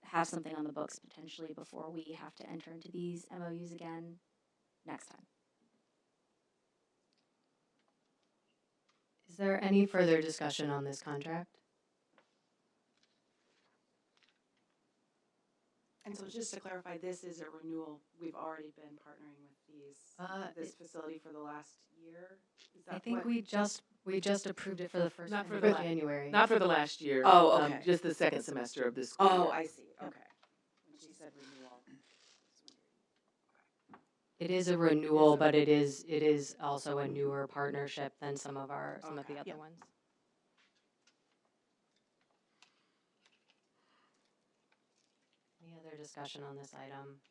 have something on the books potentially before we have to enter into these MOUs again next time.
Is there any further discussion on this contract?
And so just to clarify, this is a renewal. We've already been partnering with this facility for the last year. Is that
I think
what?
we just approved it for the first
Not
time
for
in
the
January.
Not for the last year.
Oh, okay.
Just the second semester of this school
Oh,
year.
I see. Okay. When she said renewal.
It is a renewal, but it is also a newer partnership than some of the
Okay.
other
Yeah.
ones. Any other discussion on this item?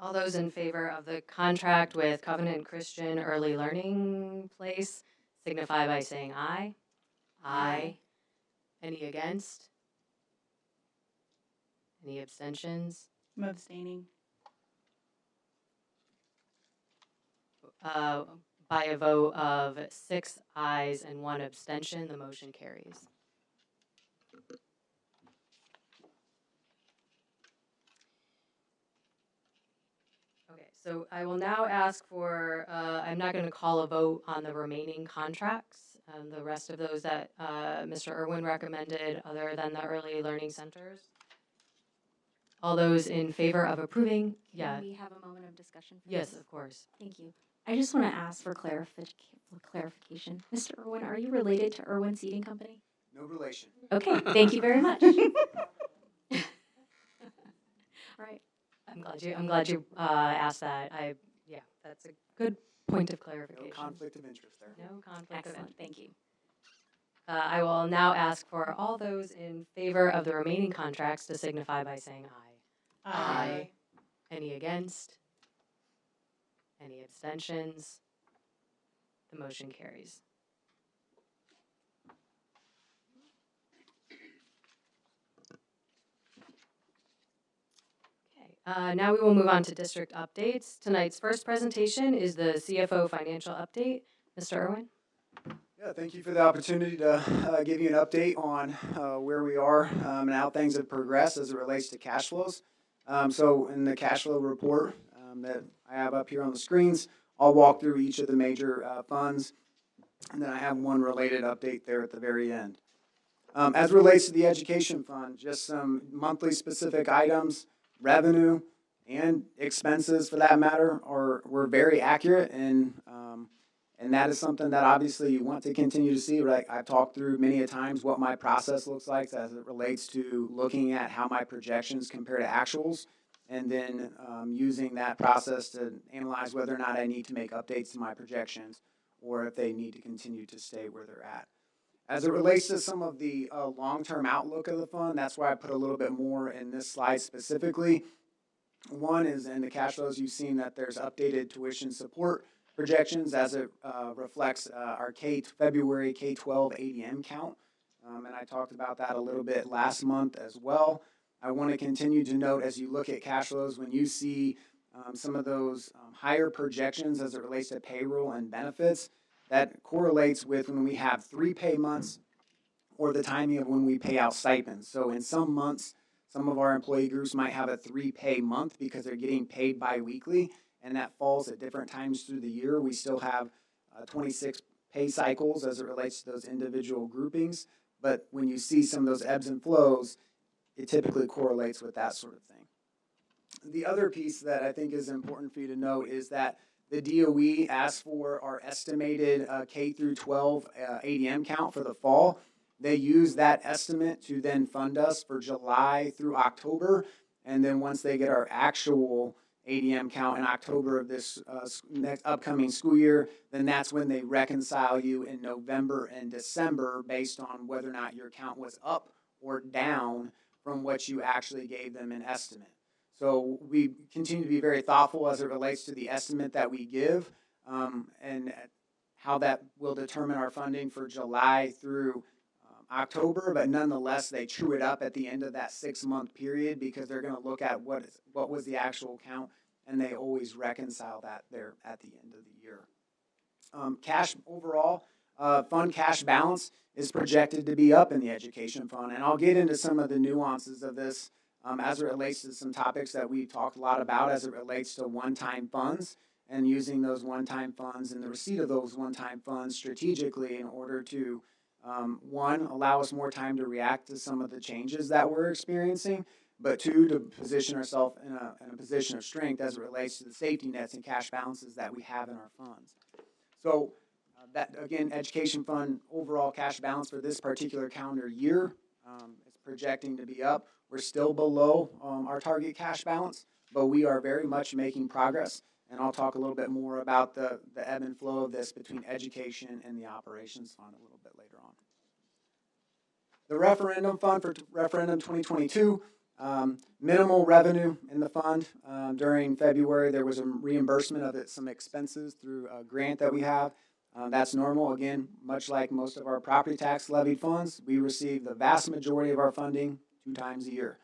All those in favor of the contract with Covenant Christian Early Learning Place signify by saying aye. Aye. Any against? Any abstentions?
I'm abstaining.
By a vote of 6 ayes and 1 abstention, the motion carries. Okay, so I will now ask for, I'm not going to call a vote on the remaining contracts, the rest of those that Mr. Irwin recommended, other than the early learning centers. All those in favor of approving? Yeah.
Can we have a moment of discussion for
Yes,
this?
of course.
Thank you. I just want to ask for clarification. Mr. Irwin, are you related to Irwin Seating Company?
No relation.
Okay, thank you very much. All right.
I'm glad you asked that. Yeah, that's a good point of
No
clarification.
conflict of interest there.
No conflict of
Excellent,
interest.
thank you.
I will now ask for all those in favor of the remaining contracts to signify by saying aye. Aye. Any against? Any abstentions? The motion carries. Okay, now we will move on to district updates. Tonight's first presentation is the CFO financial update. Mr. Irwin?
Yeah, thank you for the opportunity to give you an update on where we are and how things have progressed as it relates to cash flows. So in the cash flow report that I have up here on the screens, I'll walk through each of the major funds, and then I have one related update there at the very end. As it relates to the education fund, just some monthly specific items, revenue, and expenses for that matter were very accurate, and that is something that obviously you want to continue to see. Right? I've talked through many a times what my process looks like as it relates to looking at how my projections compare to actuals, and then using that process to analyze whether or not I need to make updates to my projections or if they need to continue to stay where they're at. As it relates to some of the long-term outlook of the fund, that's why I put a little bit more in this slide specifically. One is in the cash flows, you've seen that there's updated tuition support projections as it reflects our February K-12 ADM count. And I talked about that a little bit last month as well. I want to continue to note as you look at cash flows, when you see some of those higher projections as it relates to payroll and benefits, that correlates with when we have 3 pay months or the timing of when we pay out stipends. So in some months, some of our employee groups might have a 3 pay month because they're getting paid biweekly, and that falls at different times through the year. We still have 26 pay cycles as it relates to those individual groupings. But when you see some of those ebbs and flows, it typically correlates with that sort of thing. The other piece that I think is important for you to note is that the DOE asked for our estimated K through 12 ADM count for the fall. They use that estimate to then fund us for July through October. And then once they get our actual ADM count in October of this next upcoming school year, then that's when they reconcile you in November and December based on whether or not your count was up or down from what you actually gave them in estimate. So we continue to be very thoughtful as it relates to the estimate that we give, and how that will determine our funding for July through October, but nonetheless, they true it up at the end of that 6-month period because they're going to look at what was the actual count, and they always reconcile that there at the end of the year. Cash overall, fund cash balance is projected to be up in the education fund, and I'll get into some of the nuances of this as it relates to some topics that we talked a lot about as it relates to one-time funds and using those one-time funds and the receipt of those one-time funds strategically in order to one, allow us more time to react to some of the changes that we're experiencing, but two, to position ourselves in a position of strength as it relates to the safety nets and cash balances that we have in our funds. So that, again, education fund overall cash balance for this particular calendar year is projecting to be up. We're still below our target cash balance, but we are very much making progress. And I'll talk a little bit more about the ebb and flow of this between education and the operations fund a little bit later on. The referendum fund for referendum 2022, minimal revenue in the fund. During February, there was a reimbursement of some expenses through a grant that we have. That's normal. Again, much like most of our property tax levied funds, we receive the vast majority of our funding 2 times a year.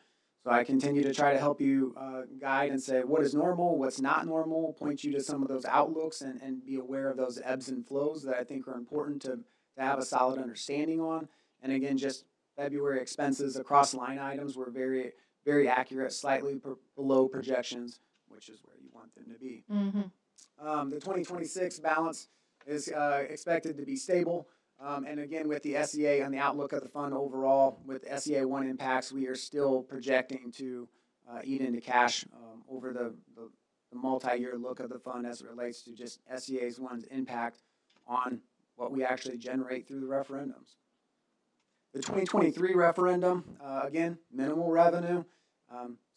So I continue to try to help you guide and say what is normal, what's not normal, point you to some of those outlooks and be aware of those ebbs and flows that I think are important to have a solid understanding on. And again, just February expenses across line items were very, very accurate, slightly below projections, which is where you want them to be. Mm-hmm. The 2026 balance is expected to be stable. And again, with the SEA on the outlook of the fund overall, with SEA 1 impacts, we are still projecting to eat into cash over the multi-year look of the fund as it relates to just SEA 1's impact on what we actually generate through the referendums. The 2023 referendum, again, minimal revenue.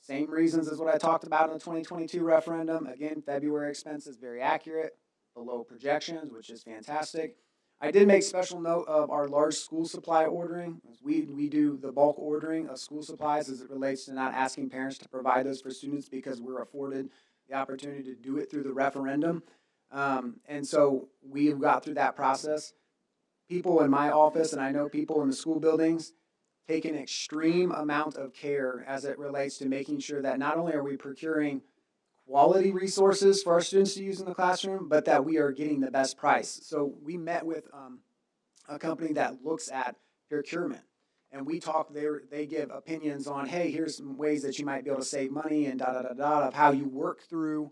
Same reasons as what I talked about in the 2022 referendum. Again, February expenses very accurate, below projections, which is fantastic. I did make special note of our large school supply ordering. We do the bulk ordering of school supplies as it relates to not asking parents to provide those for students because we're afforded the opportunity to do it through the referendum. And so we got through that process. People in my office, and I know people in the school buildings, take an extreme amount of care as it relates to making sure that not only are we procuring quality resources for our students to use in the classroom, but that we are getting the best price. So we met with a company that looks at procurement, and we talk. They give opinions on, hey, here's some ways that you might be able to save money and of how you work through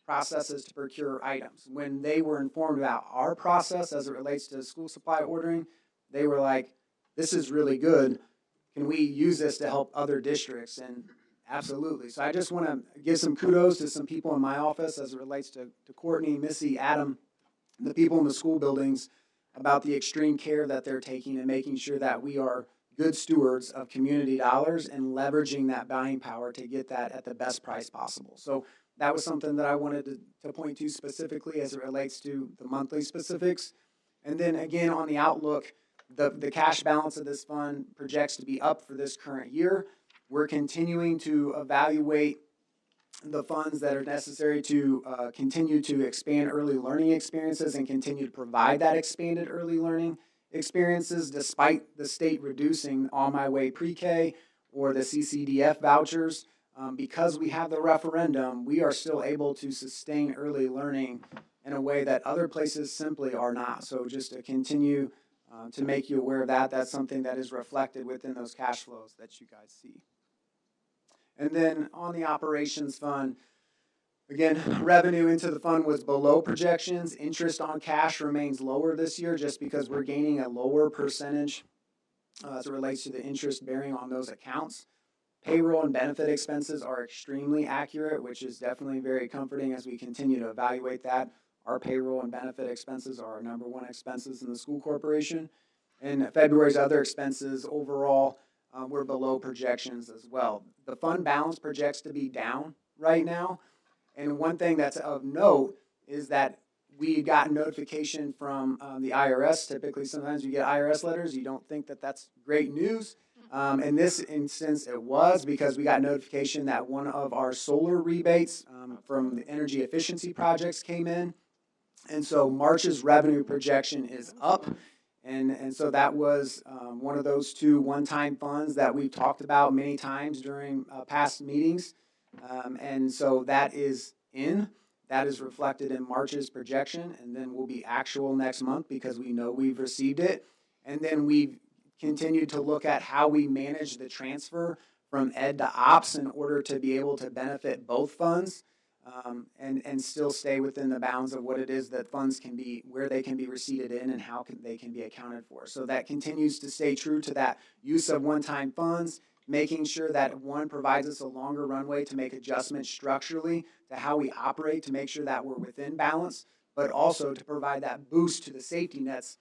processes to procure items. When they were informed about our process as it relates to school supply ordering, they were like, this is really good. Can we use this to help other districts? And absolutely. So I just want to give some kudos to some people in my office as it relates to Courtney, Missy, Adam, the people in the school buildings about the extreme care that they're taking and making sure that we are good stewards of community dollars and leveraging that buying power to get that at the best price possible. So that was something that I wanted to point to specifically as it relates to the monthly specifics. And then again, on the outlook, the cash balance of this fund projects to be up for this current year. We're continuing to evaluate the funds that are necessary to continue to expand early learning experiences and continue to provide that expanded early learning experiences despite the state reducing On My Way Pre-K or the CCDF vouchers. Because we have the referendum, we are still able to sustain early learning in a way that other places simply are not. So just to continue to make you aware of that, that's something that is reflected within those cash flows that you guys see. And then on the operations fund, again, revenue into the fund was below projections. Interest on cash remains lower this year just because we're gaining a lower percentage as it relates to the interest bearing on those accounts. Payroll and benefit expenses are extremely accurate, which is definitely very comforting as we continue to evaluate that. Our payroll and benefit expenses are our #1 expenses in the school corporation. And February's other expenses overall were below projections as well. The fund balance projects to be down right now. And one thing that's of note is that we got notification from the IRS. Typically, sometimes you get IRS letters. You don't think that that's great news. In this instance, it was because we got notification that one of our solar rebates from the energy efficiency projects came in. And so March's revenue projection is up. And so that was one of those two one-time funds that we've talked about many times during past meetings. And so that is in. That is reflected in March's projection, and then will be actual next month because we know we've received it. And then we've continued to look at how we manage the transfer from ed to ops in order to be able to benefit both funds. And still stay within the bounds of what it is that funds can be, where they can be receipted in and how they can be accounted for. So that continues to stay true to that use of one-time funds, making sure that one provides us a longer runway to make adjustments structurally to how we operate to make sure that we're within balance, but also to provide that boost to the safety nets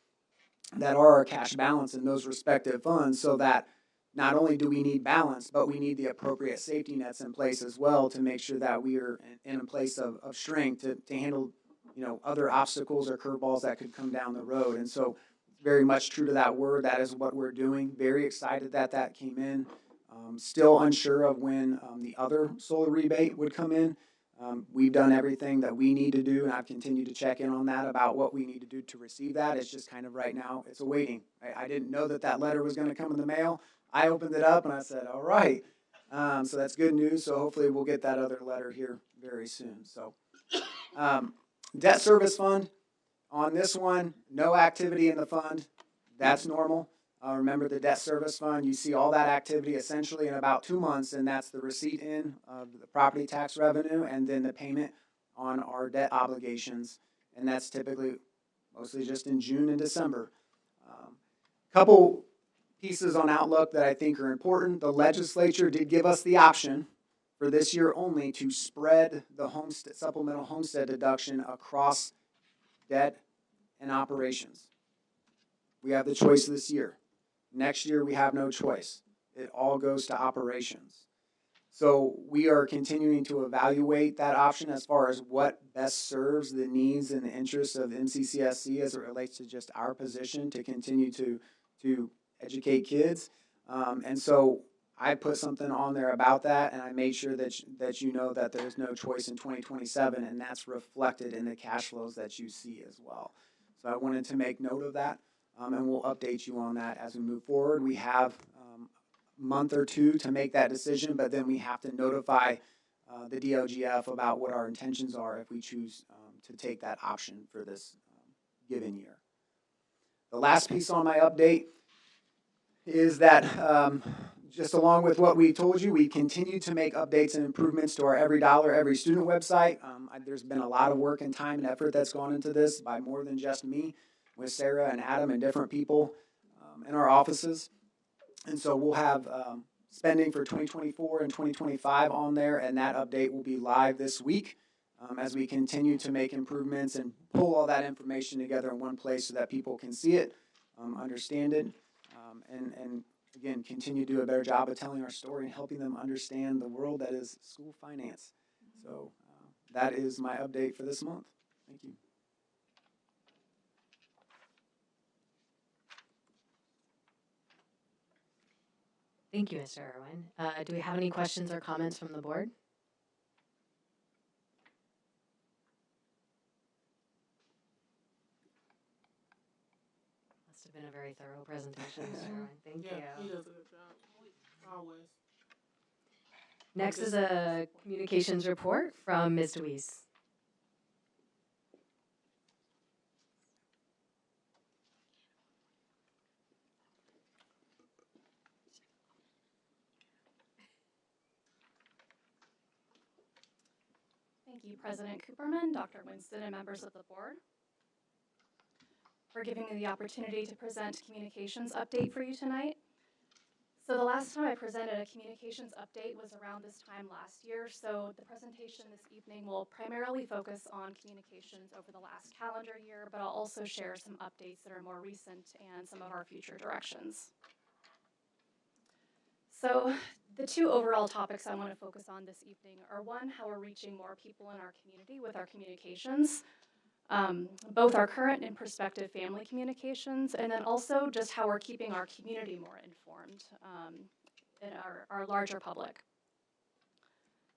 that are our cash balance in those respective funds so that not only do we need balance, but we need the appropriate safety nets in place as well to make sure that we are in a place of strength to handle, other obstacles or curveballs that could come down the road. And so very much true to that word, that is what we're doing. Very excited that that came in. Still unsure of when the other solar rebate would come in. We've done everything that we need to do, and I've continued to check in on that about what we need to do to receive that. It's just kind of right now, it's a waiting. I didn't know that letter was going to come in the mail. I opened it up and I said, all right. So that's good news. So hopefully we'll get that other letter here very soon. So debt service fund, on this one, no activity in the fund. That's normal. Remember the debt service fund, you see all that activity essentially in about 2 months, and that's the receipt in of the property tax revenue and then the payment on our debt obligations. And that's typically mostly just in June and December. Couple pieces on outlook that I think are important. The legislature did give us the option for this year only to spread the supplemental homestead deduction across debt and operations. We have the choice this year. Next year, we have no choice. It all goes to operations. So we are continuing to evaluate that option as far as what best serves the needs and the interests of MCCSC as it relates to just our position to continue to educate kids. And so I put something on there about that, and I made sure that you know that there's no choice in 2027, and that's reflected in the cash flows that you see as well. So I wanted to make note of that, and we'll update you on that as we move forward. We have a month or two to make that decision, but then we have to notify the DLGF about what our intentions are if we choose to take that option for this given year. The last piece on my update is that just along with what we told you, we continue to make updates and improvements to our Every Dollar, Every Student website. There's been a lot of work and time and effort that's gone into this by more than just me, with Sarah and Adam and different people in our offices. And so we'll have spending for 2024 and 2025 on there, and that update will be live this week as we continue to make improvements and pull all that information together in one place so that people can see it, understand it, and again, continue to do a better job of telling our story and helping them understand the world that is school finance. So that is my update for this month. Thank you.
Thank you, Mr. Irwin. Do we have any questions or comments from the board? Must have been a very thorough presentation, Mr. Irwin. Thank
Yeah, he
you.
does a good job. Always.
Next is a communications report from Ms. Deweese.
Thank you, President Cooperman, Dr. Winston, and members of the board for giving me the opportunity to present communications update for you tonight. So the last time I presented a communications update was around this time last year, so the presentation this evening will primarily focus on communications over the last calendar year, but I'll also share some updates that are more recent and some of our future directions. So the two overall topics I want to focus on this evening are one, how we're reaching more people in our community with our communications, both our current and prospective family communications, and then also just how we're keeping our community more informed and our larger public.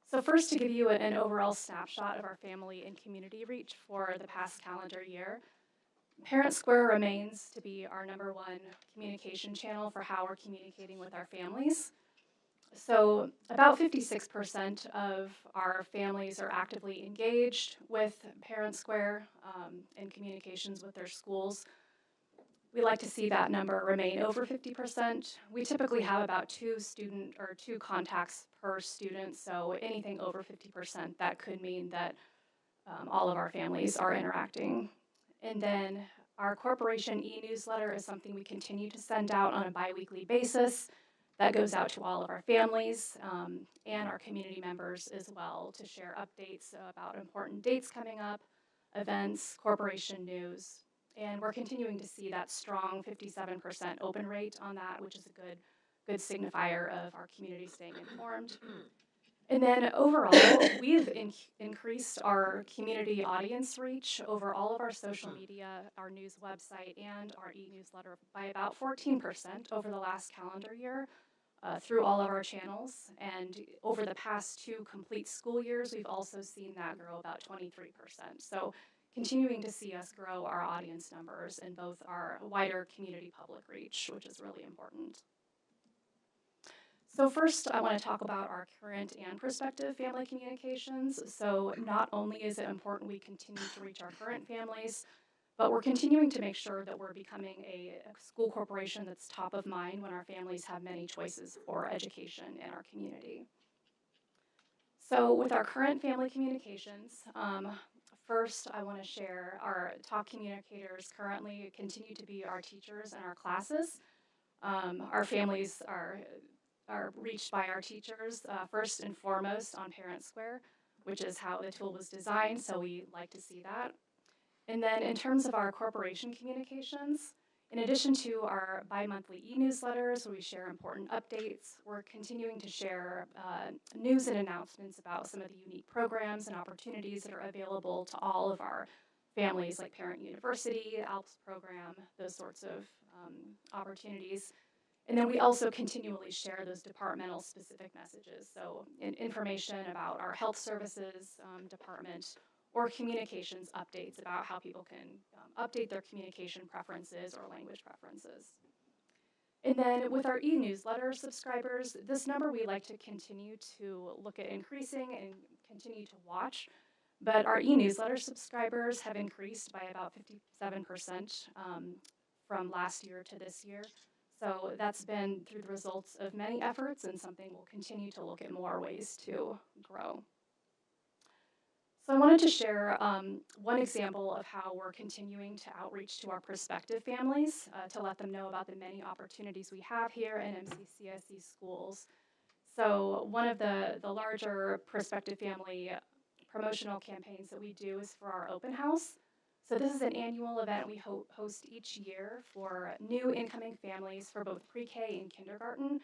So first, to give you an overall snapshot of our family and community reach for the past calendar year, Parent Square remains to be our #1 communication channel for how we're communicating with our families. So about 56% of our families are actively engaged with Parent Square in communications with their schools. We like to see that number remain over 50%. We typically have about 2 contacts per student, so anything over 50%, that could mean that all of our families are interacting. And then our corporation e-newsletter is something we continue to send out on a bi-weekly basis. That goes out to all of our families and our community members as well to share updates about important dates coming up, events, corporation news. And we're continuing to see that strong 57% open rate on that, which is a good signifier of our community staying informed. And then overall, we've increased our community audience reach over all of our social media, our news website, and our e-newsletter by about 14% over the last calendar year through all of our channels. And over the past 2 complete school years, we've also seen that grow about 23%. So continuing to see us grow our audience numbers in both our wider community public reach, which is really important. So first, I want to talk about our current and prospective family communications. So not only is it important we continue to reach our current families, but we're continuing to make sure that we're becoming a school corporation that's top of mind when our families have many choices for education in our community. So with our current family communications, first I want to share our top communicators currently continue to be our teachers and our classes. Our families are reached by our teachers first and foremost on Parent Square, which is how the tool was designed, so we like to see that. And then in terms of our corporation communications, in addition to our bi-monthly e-newsletters where we share important updates, we're continuing to share news and announcements about some of the unique programs and opportunities that are available to all of our families, like Parent University, ALPS program, those sorts of opportunities. And then we also continually share those departmental specific messages, so information about our health services department or communications updates about how people can update their communication preferences or language preferences. And then with our e-newsletter subscribers, this number we like to continue to look at increasing and continue to watch. But our e-newsletter subscribers have increased by about 57% from last year to this year. So that's been through the results of many efforts and something we'll continue to look at more ways to grow. So I wanted to share one example of how we're continuing to outreach to our prospective families to let them know about the many opportunities we have here in MCCSC schools. So one of the larger prospective family promotional campaigns that we do is for our open house. So this is an annual event we host each year for new incoming families for both pre-K and kindergarten.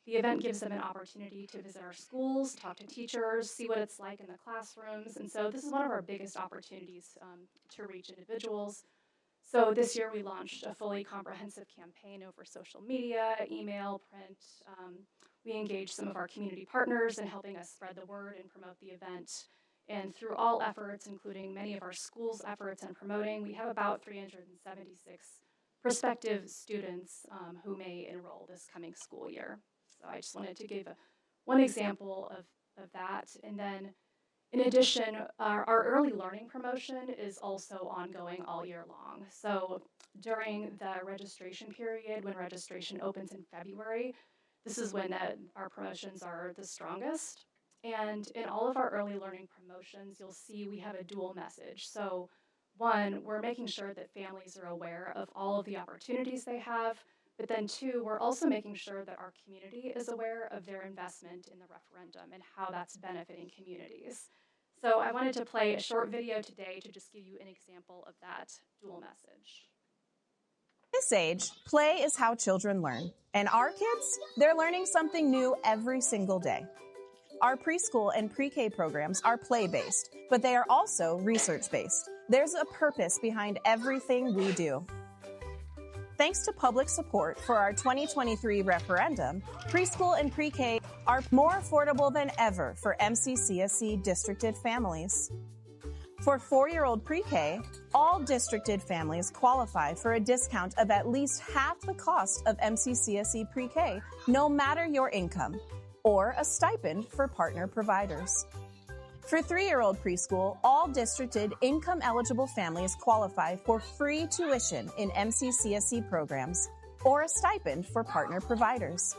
The event gives them an opportunity to visit our schools, talk to teachers, see what it's like in the classrooms. And so this is one of our biggest opportunities to reach individuals. So this year we launched a fully comprehensive campaign over social media, email, print. We engaged some of our community partners in helping us spread the word and promote the event. And through all efforts, including many of our schools' efforts in promoting, we have about 376 prospective students who may enroll this coming school year. So I just wanted to give one example of that. And then in addition, our early learning promotion is also ongoing all year long. So during the registration period, when registration opens in February, this is when our promotions are the strongest. And in all of our early learning promotions, you'll see we have a dual message. So one, we're making sure that families are aware of all of the opportunities they have. But then two, we're also making sure that our community is aware of their investment in the referendum and how that's benefiting communities. So I wanted to play a short video today to just give you an example of that dual message.
This age, play is how children learn. And our kids, they're learning something new every single day. Our preschool and pre-K programs are play-based, but they are also research-based. There's a purpose behind everything we do. Thanks to public support for our 2023 referendum, preschool and pre-K are more affordable than ever for MCCSC districted families. For 4-year-old pre-K, all districted families qualify for a discount of at least half the cost of MCCSC pre-K, no matter your income, or a stipend for partner providers. For 3-year-old preschool, all districted income-eligible families qualify for free tuition in MCCSC programs or a stipend for partner providers.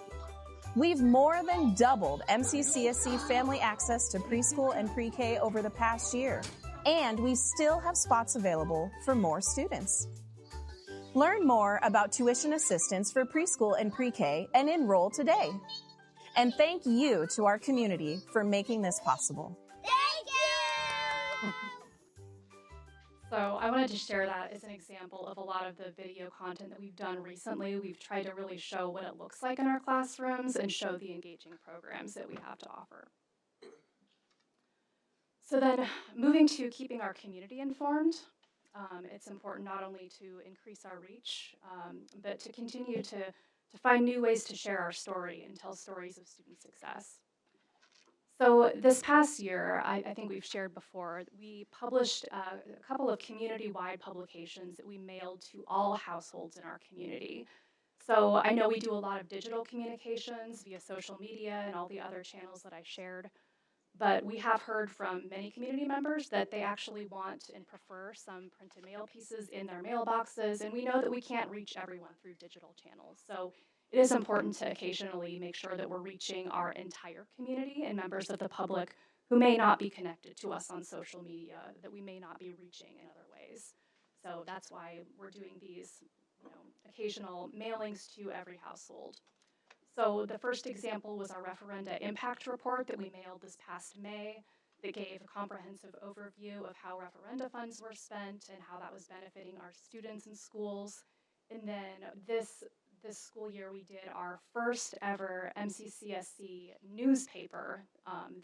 We've more than doubled MCCSC family access to preschool and pre-K over the past year, and we still have spots available for more students. Learn more about tuition assistance for preschool and pre-K and enroll today. And thank you to our community for making this possible.
So I wanted to share that as an example of a lot of the video content that we've done recently. We've tried to really show what it looks like in our classrooms and show the engaging programs that we have to offer. So then moving to keeping our community informed, it's important not only to increase our reach, but to continue to find new ways to share our story and tell stories of student success. So this past year, I think we've shared before, we published a couple of community-wide publications that we mailed to all households in our community. So I know we do a lot of digital communications via social media and all the other channels that I shared, but we have heard from many community members that they actually want and prefer some printed mail pieces in their mailboxes, and we know that we can't reach everyone through digital channels. So it is important to occasionally make sure that we're reaching our entire community and members of the public who may not be connected to us on social media, that we may not be reaching in other ways. So that's why we're doing these, occasional mailings to every household. So the first example was our referenda impact report that we mailed this past May that gave a comprehensive overview of how referenda funds were spent and how that was benefiting our students and schools. And then this school year, we did our first ever MCCSC newspaper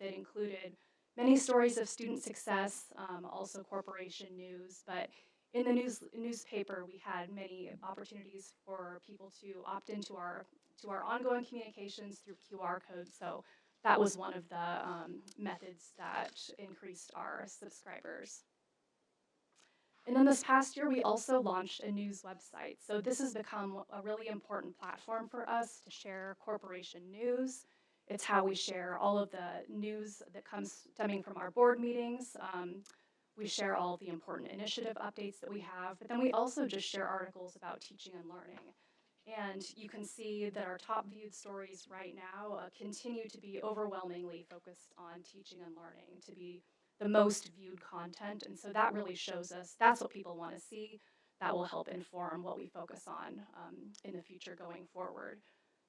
that included many stories of student success, also corporation news. But in the newspaper, we had many opportunities for people to opt into our ongoing communications through QR codes. So that was one of the methods that increased our subscribers. And then this past year, we also launched a news website. So this has become a really important platform for us to share corporation news. It's how we share all of the news that comes stemming from our board meetings. We share all of the important initiative updates that we have, but then we also just share articles about teaching and learning. And you can see that our top viewed stories right now continue to be overwhelmingly focused on teaching and learning, to be the most viewed content. And so that really shows us that's what people want to see. That will help inform what we focus on in the future going forward.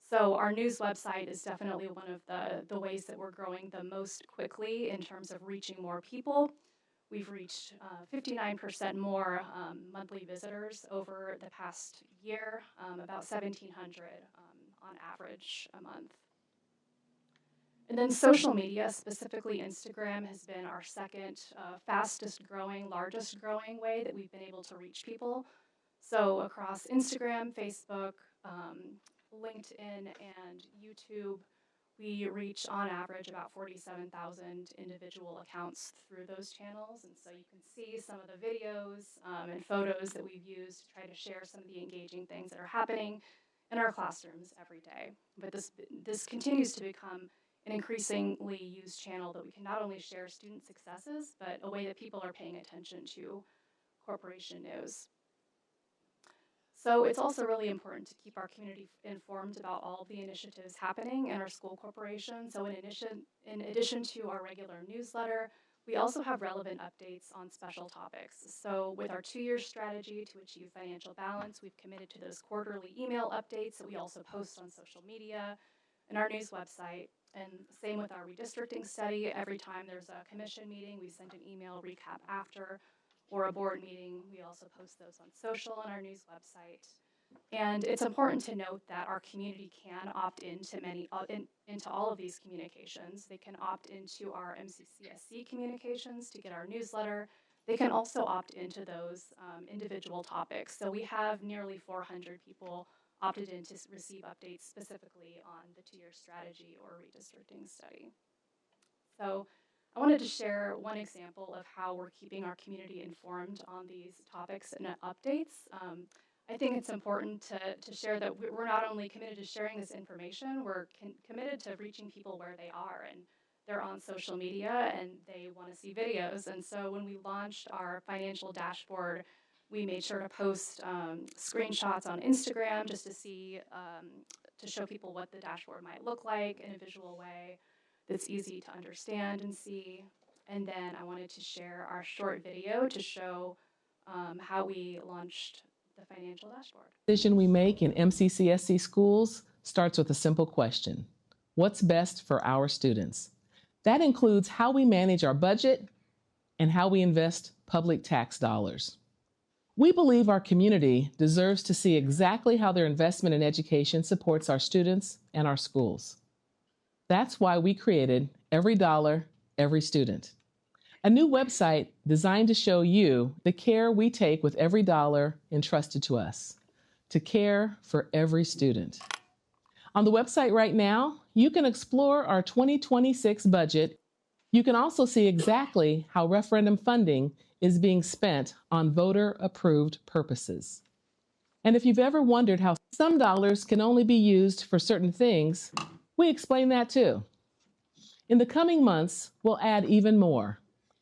So our news website is definitely one of the ways that we're growing the most quickly in terms of reaching more people. We've reached 59% more monthly visitors over the past year, about 1,700 on average a month. And then social media, specifically Instagram, has been our second fastest growing, largest growing way that we've been able to reach people. So across Instagram, Facebook, LinkedIn, and YouTube, we reach on average about 47,000 individual accounts through those channels. And so you can see some of the videos and photos that we've used to try to share some of the engaging things that are happening in our classrooms every day. But this continues to become an increasingly used channel that we can not only share student successes, but a way that people are paying attention to corporation news. So it's also really important to keep our community informed about all the initiatives happening in our school corporation. So in addition to our regular newsletter, we also have relevant updates on special topics. So with our 2-year strategy to achieve financial balance, we've committed to those quarterly email updates that we also post on social media and our news website. And same with our redistricting study. Every time there's a commission meeting, we send an email recap after, or a board meeting. We also post those on social on our news website. And it's important to note that our community can opt into into all of these communications. They can opt into our MCCSC communications to get our newsletter. they can also opt into those individual topics. So we have nearly 400 people opted in to receive updates specifically on the two-year strategy or redistricting study. So I wanted to share one example of how we're keeping our community informed on these topics and updates. I think it's important to share that we're not only committed to sharing this information, we're committed to reaching people where they are. And they're on social media and they want to see videos. And so when we launched our financial dashboard, we made sure to post screenshots on Instagram just to see, to show people what the dashboard might look like in a visual way that's easy to understand and see. And then I wanted to share our short video to show how we launched the financial dashboard.
The decision we make in MCCSC schools starts with a simple question: what's best for our students? That includes how we manage our budget and how we invest public tax dollars. We believe our community deserves to see exactly how their investment in education supports our students and our schools. That's why we created Every Dollar, Every Student, a new website designed to show you the care we take with every dollar entrusted to us, to care for every student. On the website right now, you can explore our 2026 budget. You can also see exactly how referendum funding is being spent on voter-approved purposes. And if you've ever wondered how some dollars can only be used for certain things, we explain that too. In the coming months, we'll add even more,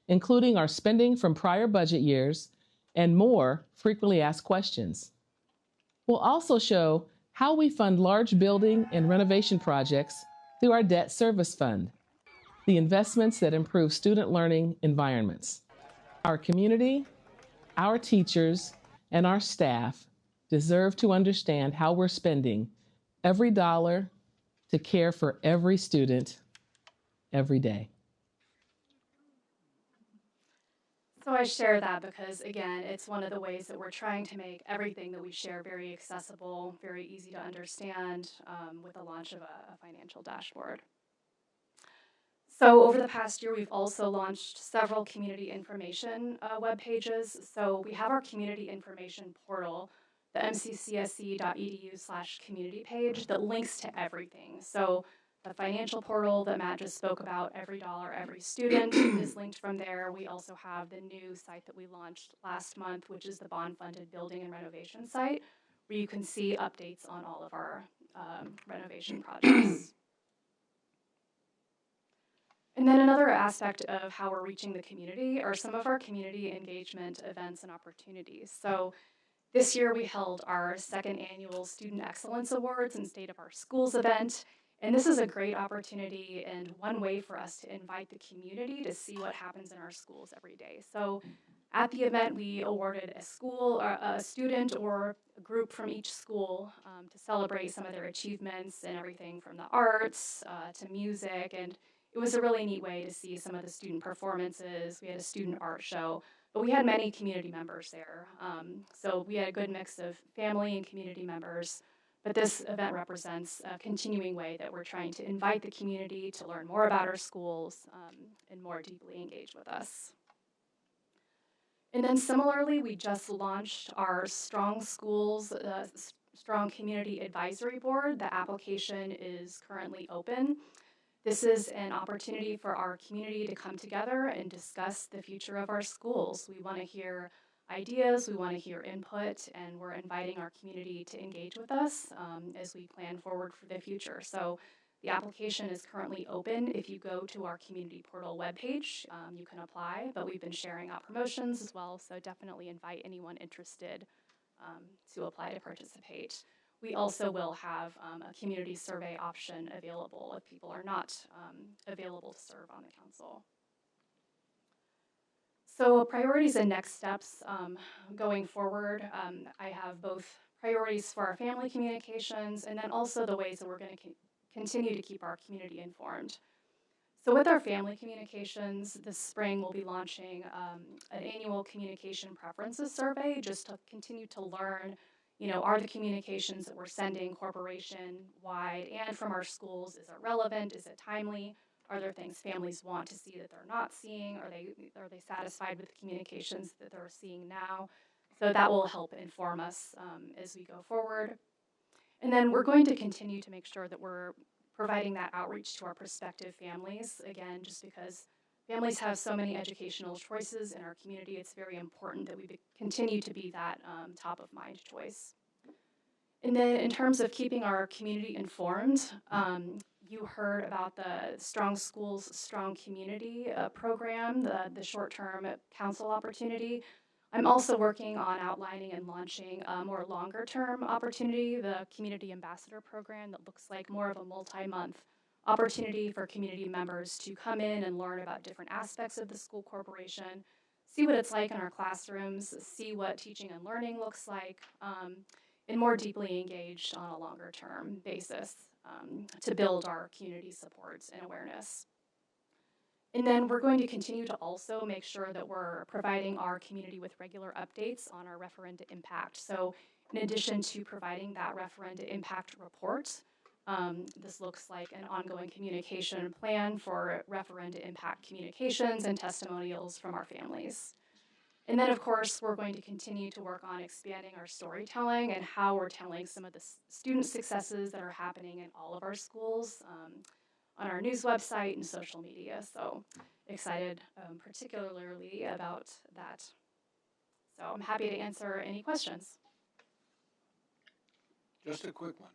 including our spending from prior budget years and more frequently asked questions. We'll also show how we fund large building and renovation projects through our debt service fund, the investments that improve student learning environments. Our community, our teachers, and our staff deserve to understand how we're spending every dollar to care for every student every day.
So I share that because, again, it's one of the ways that we're trying to make everything that we share very accessible, very easy to understand with the launch of a financial dashboard. So over the past year, we've also launched several community information web pages. So we have our community information portal, the mccsc.edu/community page that links to everything. So the financial portal that Matt just spoke about, Every Dollar, Every Student, is linked from there. We also have the new site that we launched last month, which is the bond-funded building and renovation site, where you can see updates on all of our renovation projects. And then another aspect of how we're reaching the community are some of our community engagement events and opportunities. So this year we held our second annual Student Excellence Awards and State of Our Schools event. And this is a great opportunity and one way for us to invite the community to see what happens in our schools every day. So at the event, we awarded a school, or a student or a group from each school to celebrate some of their achievements in everything from the arts to music. And it was a really neat way to see some of the student performances. We had a student art show, but we had many community members there. So we had a good mix of family and community members. But this event represents a continuing way that we're trying to invite the community to learn more about our schools and more deeply engage with us. And then similarly, we just launched our Strong Schools, Strong Community Advisory Board. The application is currently open. This is an opportunity for our community to come together and discuss the future of our schools. We want to hear ideas, we want to hear input, and we're inviting our community to engage with us as we plan forward for the future. So the application is currently open. If you go to our community portal webpage, you can apply, but we've been sharing out promotions as well, so definitely invite anyone interested to apply to participate. We also will have a community survey option available if people are not available to serve on the council. So priorities and next steps going forward, I have both priorities for our family communications and then also the ways that we're going to continue to keep our community informed. So with our family communications, this spring we'll be launching an annual communication preferences survey just to continue to learn, are the communications that we're sending corporation-wide and from our schools, is it relevant, is it timely? Are there things families want to see that they're not seeing? Are they satisfied with the communications that they're seeing now? So that will help inform us as we go forward. And then we're going to continue to make sure that we're providing that outreach to our prospective families. Again, just because families have so many educational choices in our community, it's very important that we continue to be that top of mind choice. And then in terms of keeping our community informed, you heard about the Strong Schools, Strong Community program, the short-term council opportunity. I'm also working on outlining and launching a more longer-term opportunity, the Community Ambassador Program, that looks like more of a multi-month opportunity for community members to come in and learn about different aspects of the school corporation, see what it's like in our classrooms, see what teaching and learning looks like, and more deeply engaged on a longer-term basis to build our community supports and awareness. And then we're going to continue to also make sure that we're providing our community with regular updates on our referenda impact. So in addition to providing that referenda impact report, this looks like an ongoing communication plan for referenda impact communications and testimonials from our families. And then, of course, we're going to continue to work on expanding our storytelling and how we're telling some of the student successes that are happening in all of our schools on our news website and social media. So excited particularly about that. So I'm happy to answer any questions.
Just a quick one.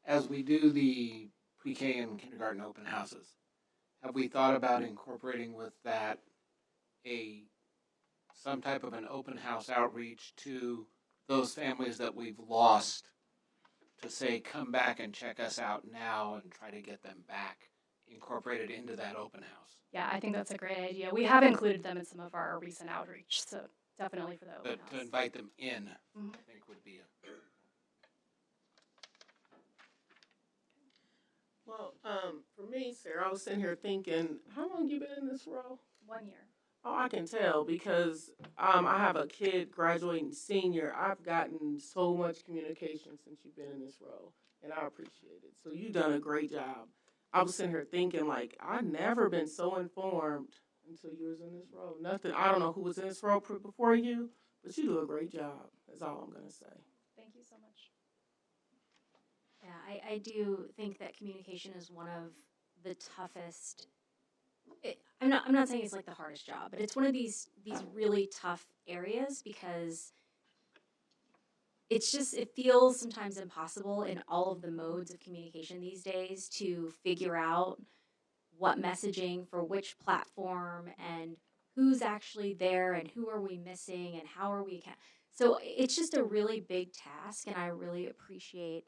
As we do the pre-K and kindergarten open houses, have we thought about incorporating with that some type of an open house outreach to those families that we've lost to say, come back and check us out now and try to get them back incorporated into that open house?
Yeah, I think that's a great idea. We have included them in some of our recent outreach, so definitely for the open house.
But to invite them in, I think would be a...
Well, for me, Sarah, I was sitting here thinking, how long you been in this role?
1 year.
Oh, I can tell because I have a kid graduating senior. I've gotten so much communication since you've been in this role, and I appreciate it. So you've done a great job. I was sitting here thinking, like, I've never been so informed until you was in this role. Nothing. I don't know who was in this role before you, but you do a great job. That's all I'm gonna say.
Thank you so much.
Yeah, I do think that communication is one of the toughest. I'm not saying it's like the hardest job, but it's one of these really tough areas because it feels sometimes impossible in all of the modes of communication these days to figure out what messaging for which platform and who's actually there and who are we missing and how are we. So it's just a really big task, and I really appreciate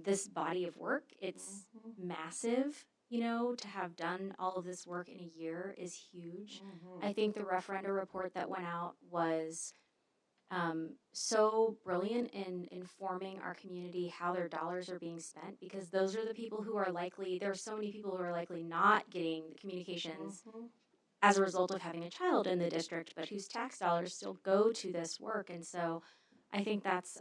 this body of work. It's massive. You know, to have done all of this work in a year is huge. I think the referenda report that went out was so brilliant in informing our community how their dollars are being spent, because those are the people who are likely, there are so many people who are likely not getting the communications as a result of having a child in the district, but whose tax dollars still go to this work. And so I think that's,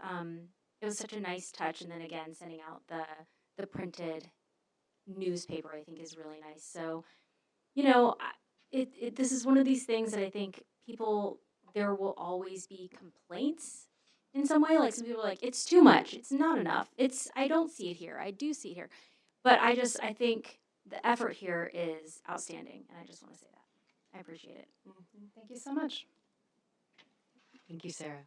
it was such a nice touch. And then again, sending out the printed newspaper, I think, is really nice. So, you know, this is one of these things that I think there will always be complaints in some way. Like some people are like, it's too much, it's not enough, I don't see it here, I do see it here. But I think the effort here is outstanding, and I just want to say that. I appreciate it.
Thank you so much.
Thank you, Sarah.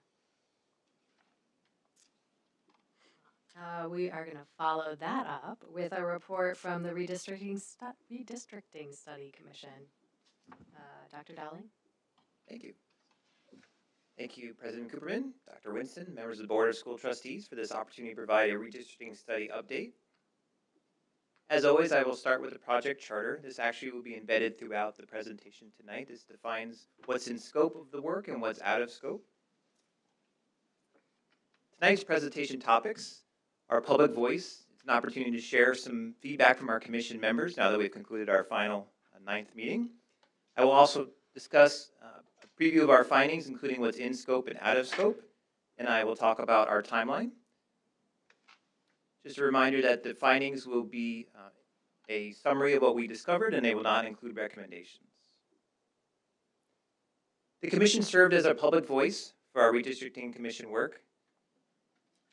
We are going to follow that up with a report from the Redistricting Study Commission. Dr. Dowling?
Thank you. Thank you, President Cooperman, Dr. Winston, members of the Board of School Trustees, for this opportunity to provide a redistricting study update. As always, I will start with the project charter. This actually will be embedded throughout the presentation tonight. This defines what's in scope of the work and what's out of scope. Tonight's presentation topics are public voice. It's an opportunity to share some feedback from our commission members now that we've concluded our final 9th meeting. I will also discuss a preview of our findings, including what's in scope and out of scope, and I will talk about our timeline. Just a reminder that the findings will be a summary of what we discovered, and they will not include recommendations. The commission served as a public voice for our redistricting commission work.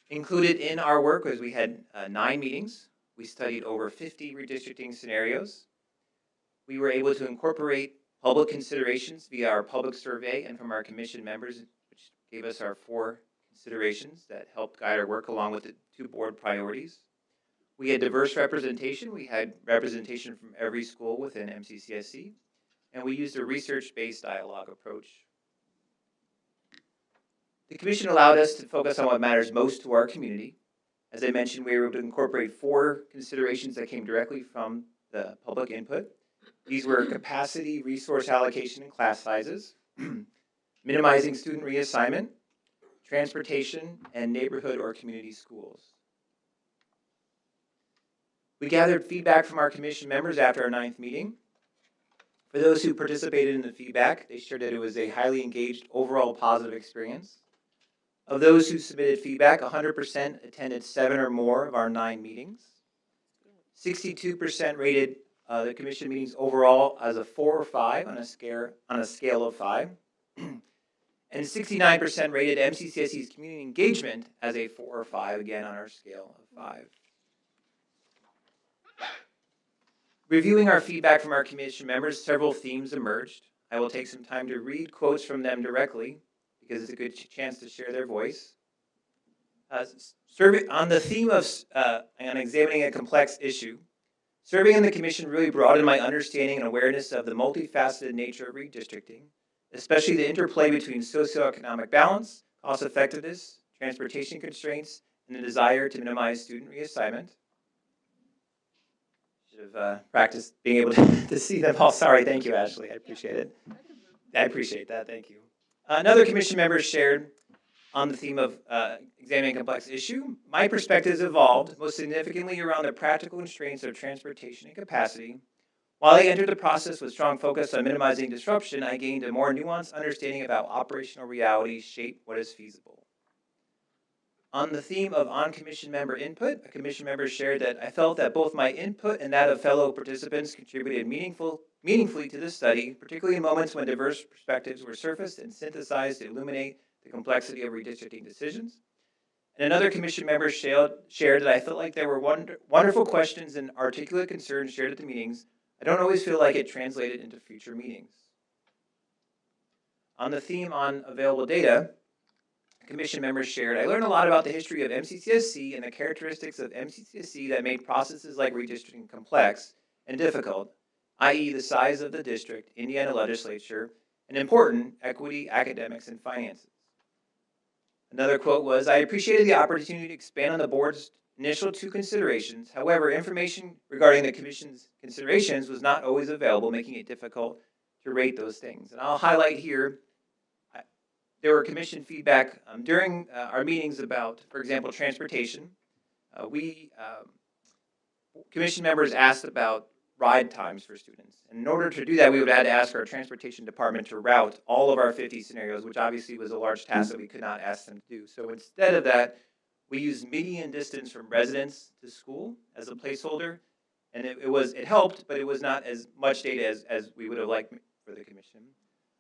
Included in our work was we had 9 meetings. We studied over 50 redistricting scenarios. We were able to incorporate public considerations via our public survey and from our commission members, which gave us our 4 considerations that helped guide our work along with the 2 board priorities. We had diverse representation. We had representation from every school within MCCSC, and we used a research-based dialogue approach. The commission allowed us to focus on what matters most to our community. As I mentioned, we were able to incorporate 4 considerations that came directly from the public input. These were capacity, resource allocation, and class sizes, minimizing student reassignment, transportation, and neighborhood or community schools. We gathered feedback from our commission members after our 9th meeting. For those who participated in the feedback, they shared that it was a highly engaged, overall positive experience. Of those who submitted feedback, 100% attended 7 or more of our 9 meetings. 62% rated the commission meetings overall as a 4 or 5 on a scale of 5. And 69% rated MCCSC's community engagement as a 4 or 5, again on our scale of 5. Reviewing our feedback from our commission members, several themes emerged. I will take some time to read quotes from them directly because it's a good chance to share their voice. On the theme of on examining a complex issue, serving in the commission really broadened my understanding and awareness of the multifaceted nature of redistricting, especially the interplay between socioeconomic balance, cost effectiveness, transportation constraints, and the desire to minimize student reassignment. Should have practiced being able to see them all. Sorry, thank you, Ashley. I appreciate it. I appreciate that. Thank you. Another commission member shared on the theme of examining a complex issue. My perspectives evolved most significantly around the practical constraints of transportation and capacity. While I entered the process with strong focus on minimizing disruption, I gained a more nuanced understanding about operational realities shape what is feasible. On the theme of on-commission member input, a commission member shared that I felt that both my input and that of fellow participants contributed meaningfully to this study, particularly in moments when diverse perspectives were surfaced and synthesized to illuminate the complexity of redistricting decisions. And another commission member shared that I felt like there were wonderful questions and articulate concerns shared at the meetings. I don't always feel like it translated into future meetings. On the theme on available data, commission members shared, I learned a lot about the history of MCCSC and the characteristics of MCCSC that made processes like redistricting complex and difficult, i.e. the size of the district, Indiana legislature, and important, equity, academics, and finances. Another quote was, I appreciated the opportunity to expand on the board's initial 2 considerations. However, information regarding the commission's considerations was not always available, making it difficult to rate those things. And I'll highlight here, there were commission feedback during our meetings about, for example, transportation. Commission members asked about ride times for students. And in order to do that, we would have to ask our transportation department to route all of our 50 scenarios, which obviously was a large task that we could not ask them to do. So instead of that, we used median distance from residence to school as a placeholder. And it helped, but it was not as much data as we would have liked for the commission.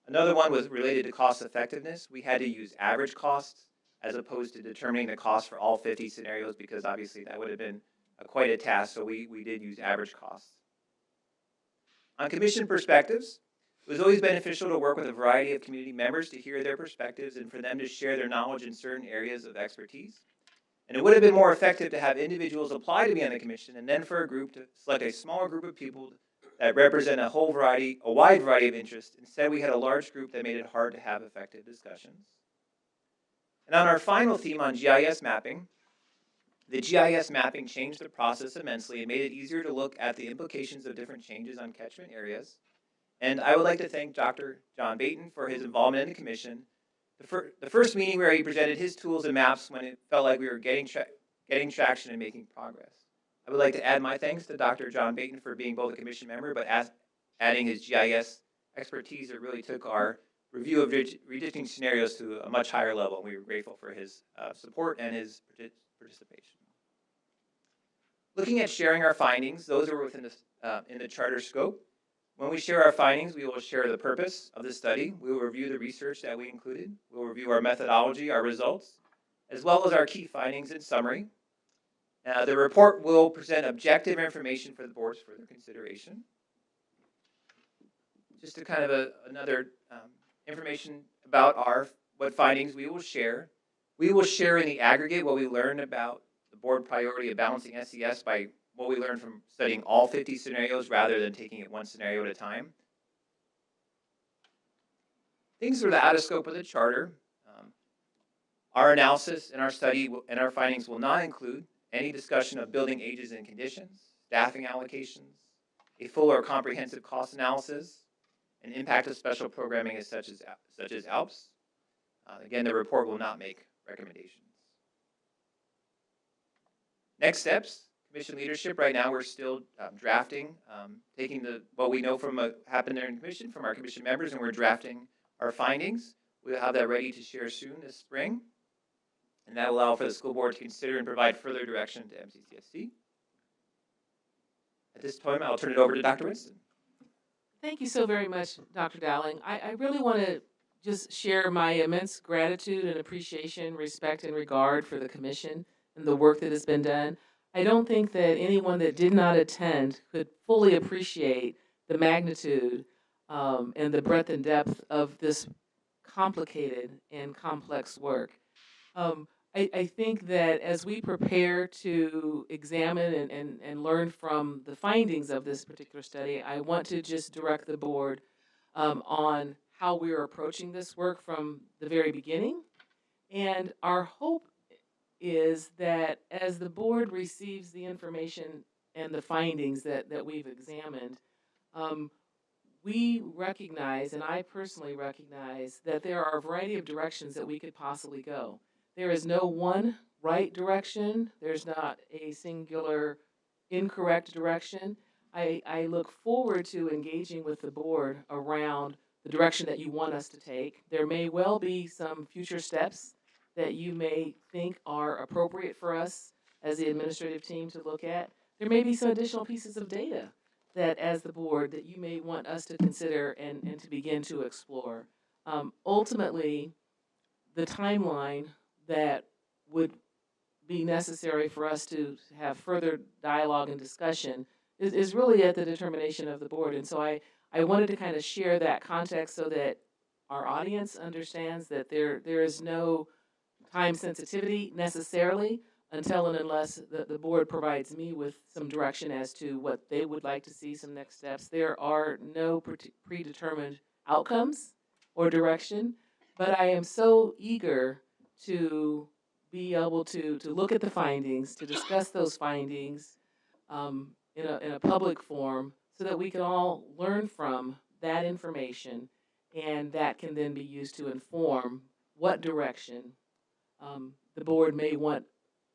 Another one was related to cost effectiveness. We had to use average costs as opposed to determining the cost for all 50 scenarios because obviously that would have been quite a task, so we did use average costs. On commission perspectives, it was always beneficial to work with a variety of community members to hear their perspectives and for them to share their knowledge in certain areas of expertise. And it would have been more effective to have individuals apply to be on the commission and then for a group to select a smaller group of people that represent a wide variety of interests. Instead, we had a large group that made it hard to have effective discussions. And on our final theme on GIS mapping, the GIS mapping changed the process immensely and made it easier to look at the implications of different changes on catchment areas. And I would like to thank Dr. John Baton for his involvement in the commission. The first meeting where he presented his tools and maps when it felt like we were getting traction and making progress. I would like to add my thanks to Dr. John Baton for being both a commission member, but adding his GIS expertise that really took our review of redistricting scenarios to a much higher level. We were grateful for his support and his participation. Looking at sharing our findings, those are within in the charter scope. When we share our findings, we will share the purpose of the study. We will review the research that we included. We will review our methodology, our results, as well as our key findings in summary. The report will present objective information for the board's further consideration. Just to kind of another information about what findings we will share. We will share in the aggregate what we learned about the board priority of balancing SES by what we learned from studying all 50 scenarios rather than taking it one scenario at a time. Things that are out of scope of the charter. Our analysis and our study and our findings will not include any discussion of building ages and conditions, staffing allocations, a full or comprehensive cost analysis, and impact of special programming such as ALPS. Again, the report will not make recommendations. Next steps, commission leadership. Right now, we're still drafting, taking what we know from happened there in commission from our commission members, and we're drafting our findings. We'll have that ready to share soon this spring, and that will allow for the school board to consider and provide further direction to MCCSC. At this time, I'll turn it over to Dr. Winston.
Thank you so very much, Dr. Dowling. I really want to just share my immense gratitude and appreciation, respect, and regard for the commission and the work that has been done. I don't think that anyone that did not attend could fully appreciate the magnitude and the breadth and depth of this complicated and complex work. I think that as we prepare to examine and learn from the findings of this particular study, I want to just direct the board on how we are approaching this work from the very beginning. And our hope is that as the board receives the information and the findings that we've examined, we recognize, and I personally recognize, that there are a variety of directions that we could possibly go. There is no one right direction. There's not a singular incorrect direction. I look forward to engaging with the board around the direction that you want us to take. There may well be some future steps that you may think are appropriate for us as the administrative team to look at. There may be some additional pieces of data that as the board that you may want us to consider and to begin to explore. Ultimately, the timeline that would be necessary for us to have further dialogue and discussion is really at the determination of the board. And so I wanted to kind of share that context so that our audience understands that there is no time sensitivity necessarily until and unless the board provides me with some direction as to what they would like to see, some next steps. There are no predetermined outcomes or direction, but I am so eager to be able to look at the findings, to discuss those findings in a public forum so that we can all learn from that information, and that can then be used to inform what direction the board may want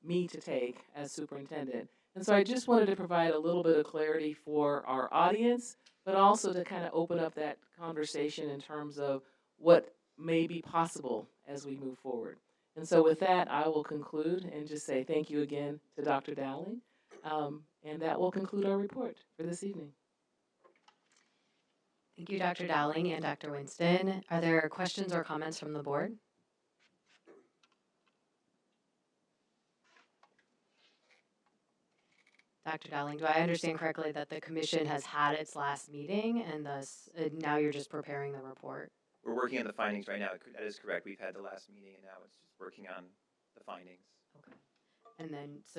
me to take as superintendent. And so I just wanted to provide a little bit of clarity for our audience, but also to kind of open up that conversation in terms of what may be possible as we move forward. And so with that, I will conclude and just say thank you again to Dr. Dowling. And that will conclude our report for this evening.
Thank you, Dr. Dowling and Dr. Winston. Are there questions or comments from the board? Dr. Dowling, do I understand correctly that the commission has had its last meeting and thus now you're just preparing the report?
We're working on the findings right now. That is correct. We've had the last meeting, and now it's just working on the findings.
Okay. And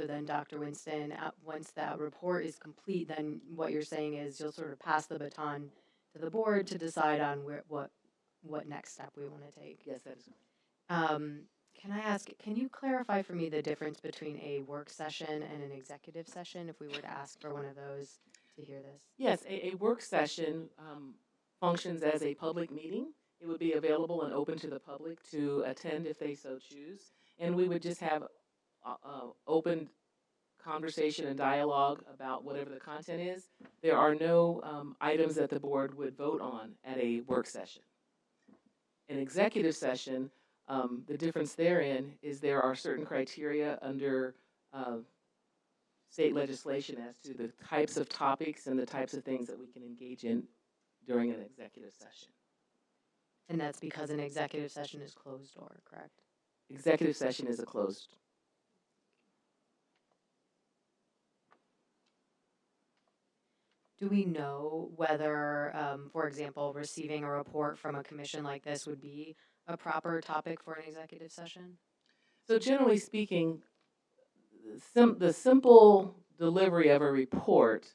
then Dr. Winston, once that report is complete, then what you're saying is you'll sort of pass the baton to the board to decide on what next step we want to take.
Yes, that is.
Can I ask, can you clarify for me the difference between a work session and an executive session if we were to ask for one of those to hear this?
Yes, a work session functions as a public meeting. It would be available and open to the public to attend if they so choose. And we would just have open conversation and dialogue about whatever the content is. There are no items that the board would vote on at a work session. An executive session, the difference therein is there are certain criteria under state legislation as to the types of topics and the types of things that we can engage in during an executive session.
And that's because an executive session is closed door, correct?
Executive session is a closed.
Do we know whether, for example, receiving a report from a commission like this would be a proper topic for an executive session?
So generally speaking, the simple delivery of a report,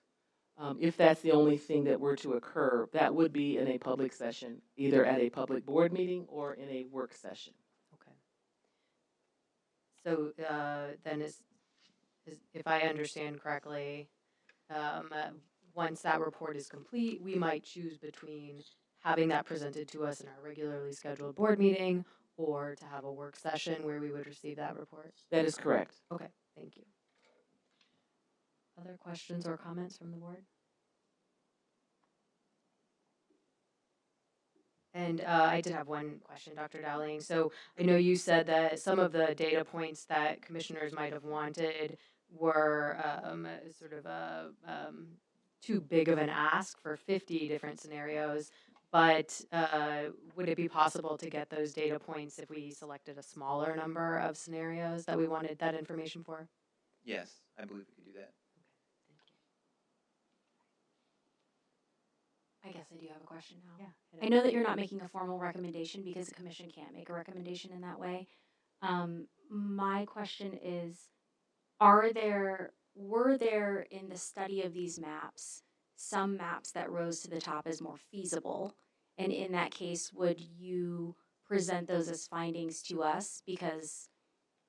if that's the only thing that were to occur, that would be in a public session, either at a public board meeting or in a work session.
Okay. So then if I understand correctly, once that report is complete, we might choose between having that presented to us in our regularly scheduled board meeting or to have a work session where we would receive that report.
That is correct.
Okay, thank you. Other questions or comments from the board? And I did have one question, Dr. Dowling. So I know you said that some of the data points that commissioners might have wanted were sort of too big of an ask for 50 different scenarios, but would it be possible to get those data points if we selected a smaller number of scenarios that we wanted that information for?
Yes, I believe we could do that.
I guess I do have a question now.
Yeah.
I know that you're not making a formal recommendation because the commission can't make a recommendation in that way. My question is, were there in the study of these maps some maps that rose to the top as more feasible? And in that case, would you present those as findings to us? Because,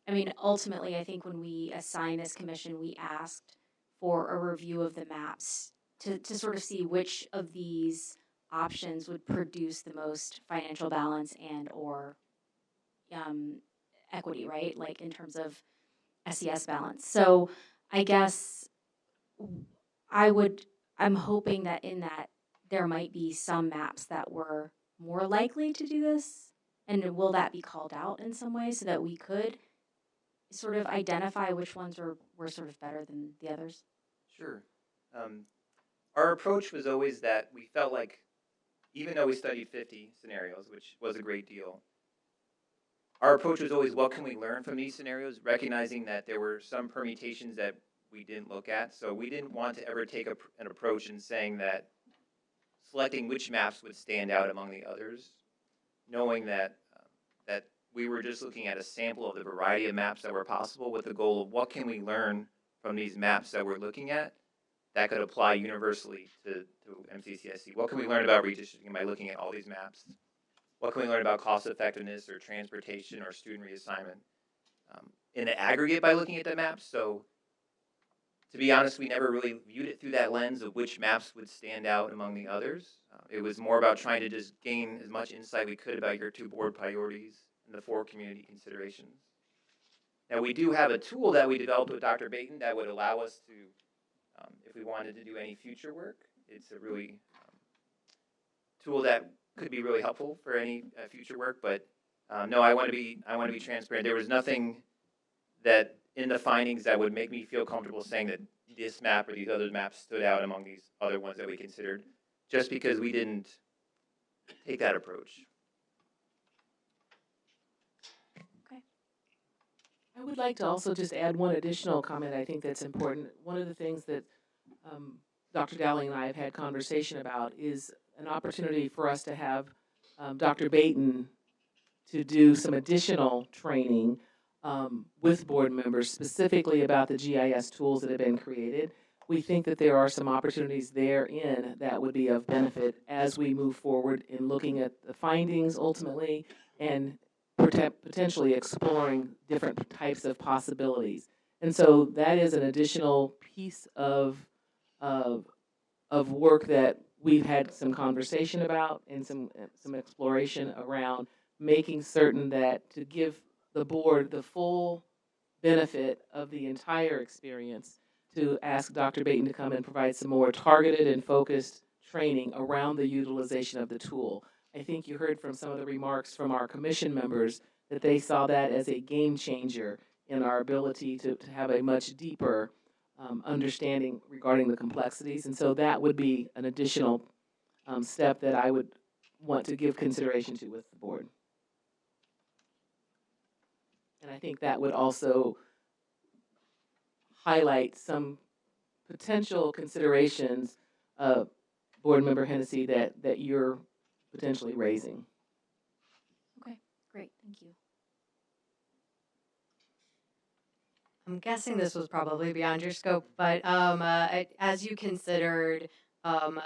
I mean, ultimately, I think when we assigned this commission, we asked for a review of the maps to sort of see which of these options would produce the most financial balance and or equity, right? Like in terms of SES balance. So I guess I'm hoping that in that there might be some maps that were more likely to do this. And will that be called out in some way so that we could sort of identify which ones were sort of better than the others?
Sure. Our approach was always that we felt like, even though we studied 50 scenarios, which was a great deal, our approach was always, what can we learn from these scenarios, recognizing that there were some permutations that we didn't look at. So we didn't want to ever take an approach in saying that selecting which maps would stand out among the others, knowing that that we were just looking at a sample of the variety of maps that were possible with the goal of what can we learn from these maps that we're looking at that could apply universally to MCCSC. What can we learn about redistricting by looking at all these maps? What can we learn about cost effectiveness or transportation or student reassignment in the aggregate by looking at the maps? So to be honest, we never really viewed it through that lens of which maps would stand out among the others. It was more about trying to just gain as much insight we could about your two board priorities and the 4 community considerations. Now, we do have a tool that we developed with Dr. Baton that would allow us to, if we wanted to do any future work, it's a really tool that could be really helpful for any future work. But no, I want to be transparent. There was nothing that in the findings that would make me feel comfortable saying that this map or these other maps stood out among these other ones that we considered, just because we didn't take that approach.
Okay.
I would like to also just add one additional comment I think that's important. One of the things that Dr. Dowling and I have had conversation about is an opportunity for us to have Dr. Baton to do some additional training with board members specifically about the GIS tools that have been created. We think that there are some opportunities therein that would be of benefit as we move forward in looking at the findings ultimately and potentially exploring different types of possibilities. And so that is an additional piece of work that we've had some conversation about and some exploration around, making certain that to give the board the full benefit of the entire experience, to ask Dr. Baton to come and provide some more targeted and focused training around the utilization of the tool. I think you heard from some of the remarks from our commission members that they saw that as a game changer in our ability to have a much deeper understanding regarding the complexities. And so that would be an additional step that I would want to give consideration to with the board. And I think that would also highlight some potential considerations, Board Member Hennessy, that you're potentially raising.
Okay, great, thank you.
I'm guessing this was probably beyond your scope, but as you considered sort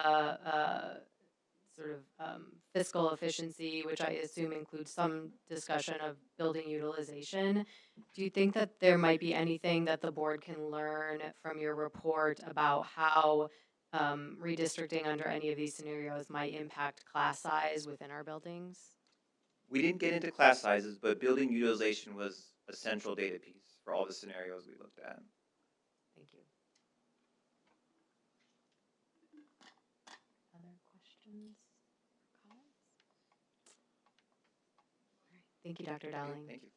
of fiscal efficiency, which I assume includes some discussion of building utilization, do you think that there might be anything that the board can learn from your report about how redistricting under any of these scenarios might impact class size within our buildings?
We didn't get into class sizes, but building utilization was a central data piece for all the scenarios we looked at.
Thank you. Other questions? Comments? All right. Thank you, Dr. Dowling.
Thank you.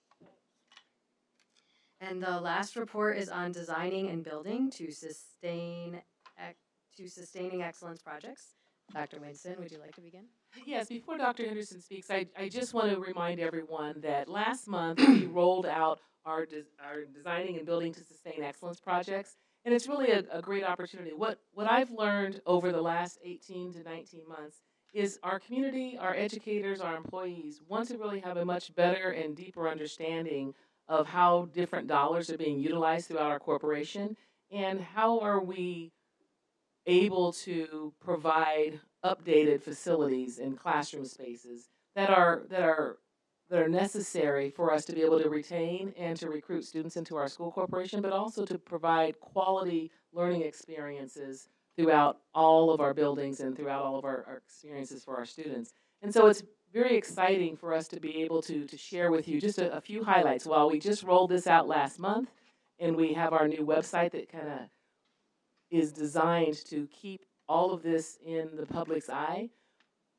And the last report is on designing and building to sustaining excellence projects. Dr. Winston, would you like to begin?
Yes, before Dr. Henderson speaks, I just want to remind everyone that last month we rolled out our Designing and Building to Sustain Excellence projects, and it's really a great opportunity. What I've learned over the last 18 to 19 months is our community, our educators, our employees want to really have a much better and deeper understanding of how different dollars are being utilized throughout our corporation, and how are we able to provide updated facilities and classroom spaces that are necessary for us to be able to retain and to recruit students into our school corporation, but also to provide quality learning experiences throughout all of our buildings and throughout all of our experiences for our students. And so it's very exciting for us to be able to share with you just a few highlights. While we just rolled this out last month, and we have our new website that kind of is designed to keep all of this in the public's eye,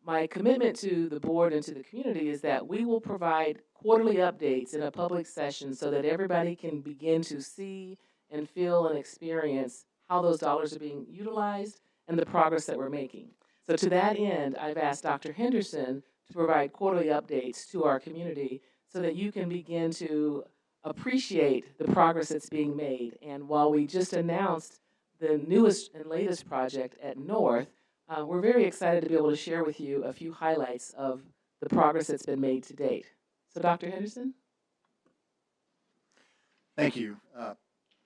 my commitment to the board and to the community is that we will provide quarterly updates in a public session so that everybody can begin to see and feel and experience how those dollars are being utilized and the progress that we're making. So to that end, I've asked Dr. Henderson to provide quarterly updates to our community so that you can begin to appreciate the progress that's being made. And while we just announced the newest and latest project at North, we're very excited to be able to share with you a few highlights of the progress that's been made to date. So Dr. Henderson?
Thank you.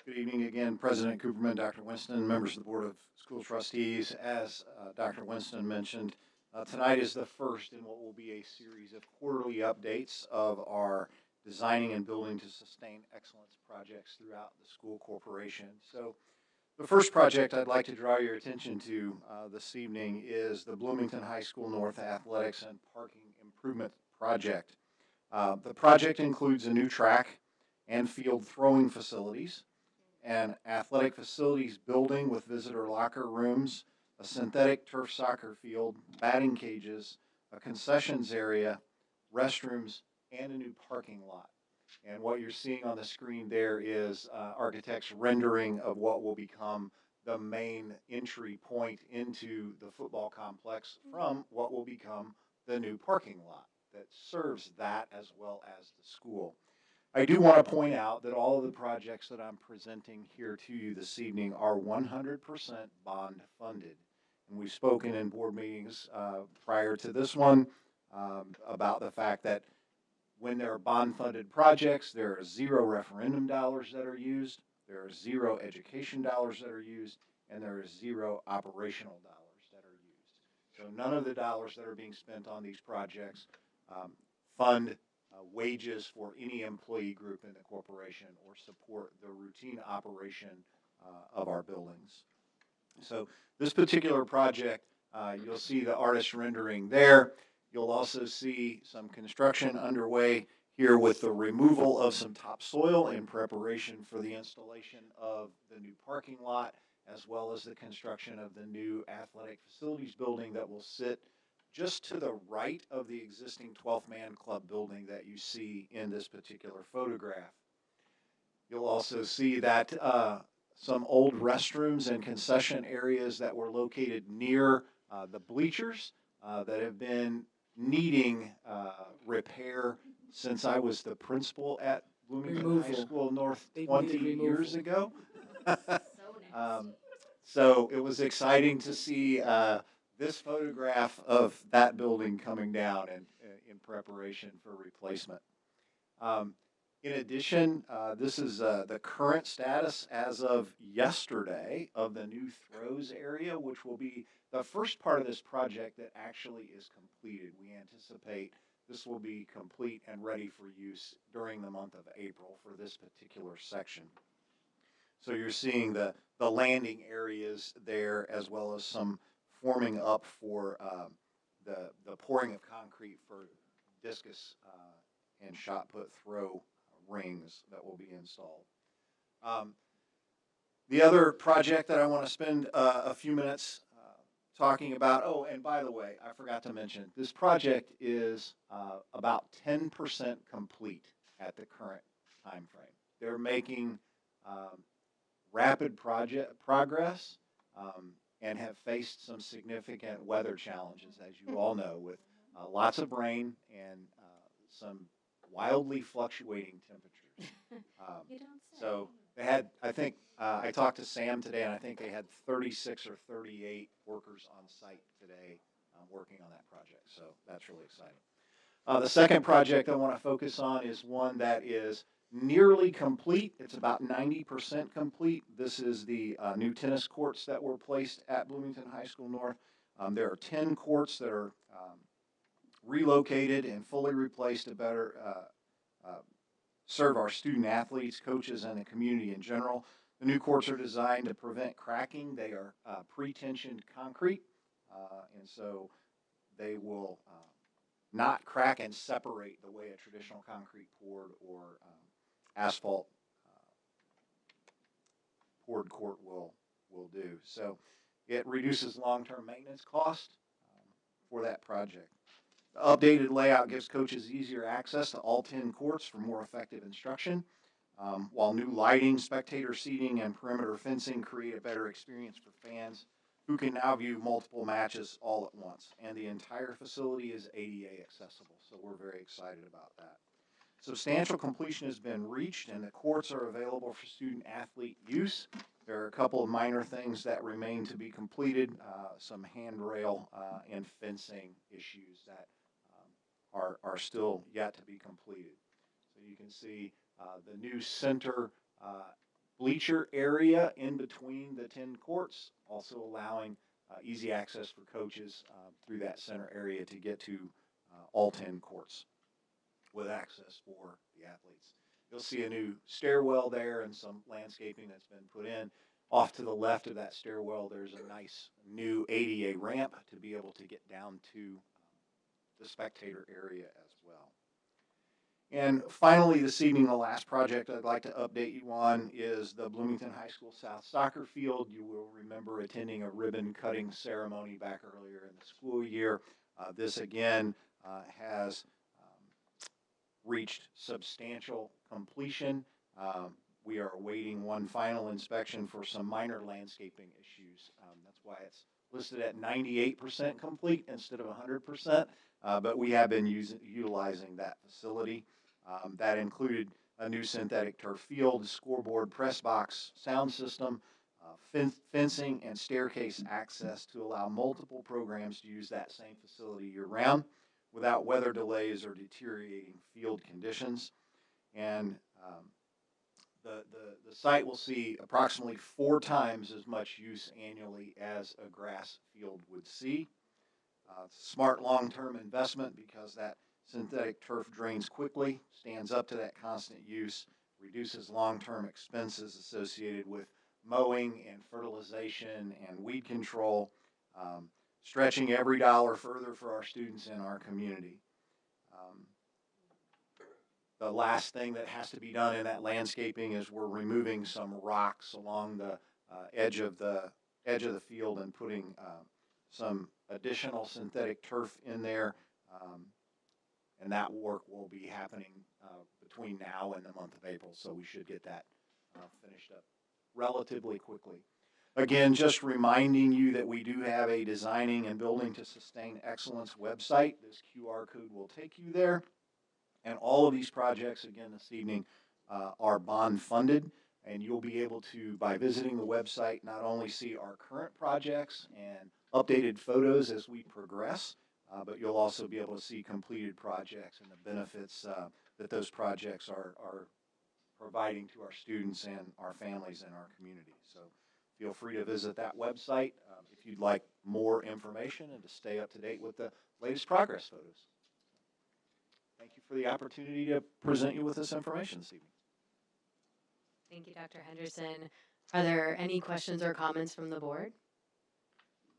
Good evening again, President Cooperman, Dr. Winston, members of the Board of School Trustees. As Dr. Winston mentioned, tonight is the first in what will be a series of quarterly updates of our Designing and Building to Sustain Excellence projects throughout the school corporation. So the first project I'd like to draw your attention to this evening is the Bloomington High School North Athletics and Parking Improvement Project. The project includes a new track and field throwing facilities, an athletic facilities building with visitor locker rooms, a synthetic turf soccer field, batting cages, a concessions area, restrooms, and a new parking lot. And what you're seeing on the screen there is architects' rendering of what will become the main entry point into the football complex from what will become the new parking lot that serves that as well as the school. I do want to point out that all of the projects that I'm presenting here to you this evening are 100% bond funded. And we've spoken in board meetings prior to this one about the fact that when there are bond-funded projects, there are zero referendum dollars that are used, there are zero education dollars that are used, and there is zero operational dollars that are used. So none of the dollars that are being spent on these projects fund wages for any employee group in the corporation or support the routine operation of our buildings. So this particular project, you'll see the artist rendering there. You'll also see some construction underway here with the removal of some topsoil in preparation for the installation of the new parking lot, as well as the construction of the new athletic facilities building that will sit just to the right of the existing 12th Man Club building that you see in this particular photograph. You'll also see that some old restrooms and concession areas that were located near the bleachers that have been needing repair since I was the principal at Bloomington High School North 20 years ago. So it was exciting to see this photograph of that building coming down in preparation for replacement. In addition, this is the current status as of yesterday of the new throws area, which will be the first part of this project that actually is completed. We anticipate this will be complete and ready for use during the month of April for this particular section. So you're seeing the landing areas there, as well as some forming up for the pouring of concrete for discus and shot put throw rings that will be installed. The other project that I want to spend a few minutes talking about, oh, and by the way, I forgot to mention, this project is about 10% complete at the current time frame. They're making rapid progress and have faced some significant weather challenges, as you all know, with lots of rain and some wildly fluctuating temperatures. So they had, I think, I talked to Sam today, and I think they had 36 or 38 workers on site today working on that project. So that's really exciting. The second project I want to focus on is one that is nearly complete. It's about 90% complete. This is the new tennis courts that were placed at Bloomington High School North. There are 10 courts that are relocated and fully replaced to better serve our student athletes, coaches, and the community in general. The new courts are designed to prevent cracking. They are pre-tensioned concrete, and so they will not crack and separate the way a traditional concrete poured or asphalt poured court will do. So it reduces long-term maintenance cost for that project. The updated layout gives coaches easier access to all 10 courts for more effective instruction, while new lighting, spectator seating, and perimeter fencing create a better experience for fans who can now view multiple matches all at once. And the entire facility is ADA accessible, so we're very excited about that. Substantial completion has been reached, and the courts are available for student-athlete use. There are a couple of minor things that remain to be completed, some handrail and fencing issues that are still yet to be completed. So you can see the new center bleacher area in between the 10 courts, also allowing easy access for coaches through that center area to get to all 10 courts with access for the athletes. You'll see a new stairwell there and some landscaping that's been put in. Off to the left of that stairwell, there's a nice new ADA ramp to be able to get down to the spectator area as well. And finally, this evening, the last project I'd like to update you on is the Bloomington High School South Soccer Field. You will remember attending a ribbon cutting ceremony back earlier in the school year. This again has reached substantial completion. We are awaiting one final inspection for some minor landscaping issues. That's why it's listed at 98% complete instead of 100%, but we have been utilizing that facility. That included a new synthetic turf field, scoreboard, press box, sound system, fencing, and staircase access to allow multiple programs to use that same facility year-round without weather delays or deteriorating field conditions. And the site will see approximately 4 times as much use annually as a grass field would see. It's a smart long-term investment because that synthetic turf drains quickly, stands up to that constant use, reduces long-term expenses associated with mowing and fertilization and weed control, stretching every dollar further for our students in our community. The last thing that has to be done in that landscaping is we're removing some rocks along the edge of the field and putting some additional synthetic turf in there, and that work will be happening between now and the month of April, so we should get that finished up relatively quickly. Again, just reminding you that we do have a Designing and Building to Sustain Excellence website. This QR code will take you there. And all of these projects, again, this evening, are bond funded. And you'll be able to, by visiting the website, not only see our current projects and updated photos as we progress, but you'll also be able to see completed projects and the benefits that those projects are providing to our students and our families and our community. So feel free to visit that website if you'd like more information and to stay up to date with the latest progress photos. Thank you for the opportunity to present you with this information this evening.
Thank you, Dr. Henderson. Are there any questions or comments from the board?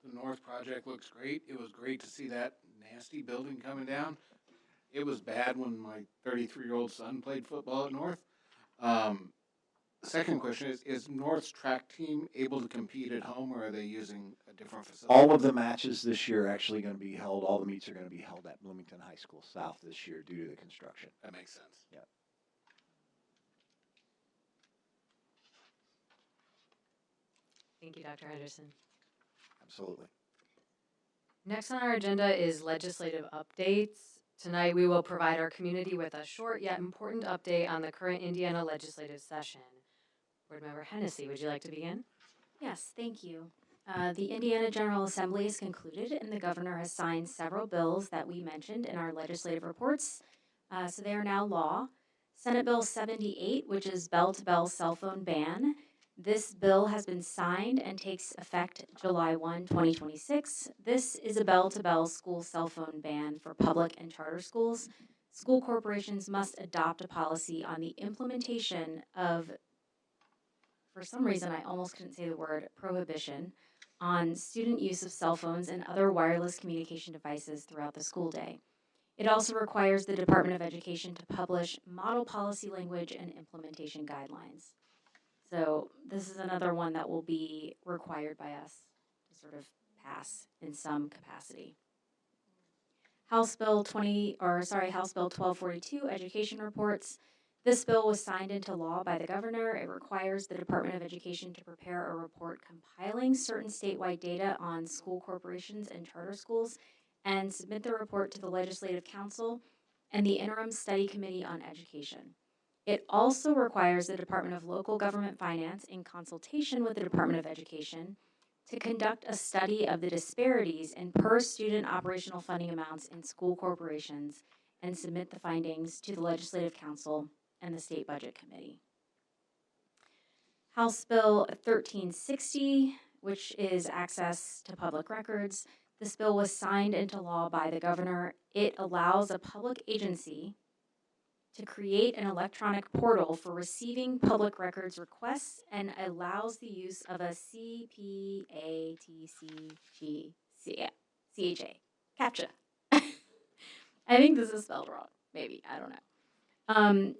The North project looks great. It was great to see that nasty building coming down. It was bad when my 33-year-old son played football at North. Second question is North's track team able to compete at home, or are they using a different facility?
All of the matches this year are actually going to be held, all the meets are going to be held at Bloomington High School South this year due to the construction.
That makes sense.
Yeah.
Thank you, Dr. Henderson.
Absolutely.
Next on our agenda is legislative updates. Tonight, we will provide our community with a short yet important update on the current Indiana legislative session. Board Member Hennessy, would you like to begin?
Yes, thank you. The Indiana General Assembly is concluded, and the governor has signed several bills that we mentioned in our legislative reports, so they are now law. Senate Bill 78, which is bell-to-bell cell phone ban. This bill has been signed and takes effect July 1, 2026. This is a bell-to-bell school cell phone ban for public and charter schools. School corporations must adopt a policy on the implementation of, for some reason I almost couldn't say the word, prohibition on student use of cell phones and other wireless communication devices throughout the school day. It also requires the Department of Education to publish model policy language and implementation guidelines. So this is another one that will be required by us to sort of pass in some capacity. House Bill 1242, Education Reports. This bill was signed into law by the governor. It requires the Department of Education to prepare a report compiling certain statewide data on school corporations and charter schools and submit the report to the Legislative Council and the Interim Study Committee on Education. It also requires the Department of Local Government Finance, in consultation with the Department of Education, to conduct a study of the disparities in per-student operational funding amounts in school corporations and submit the findings to the Legislative Council and the State Budget Committee. House Bill 1360, which is access to public records. This bill was signed into law by the governor. It allows a public agency to create an electronic portal for receiving public records requests and allows the use of a CPATCGCHA. CAPTCHA. I think this is spelled wrong. Maybe. I don't know.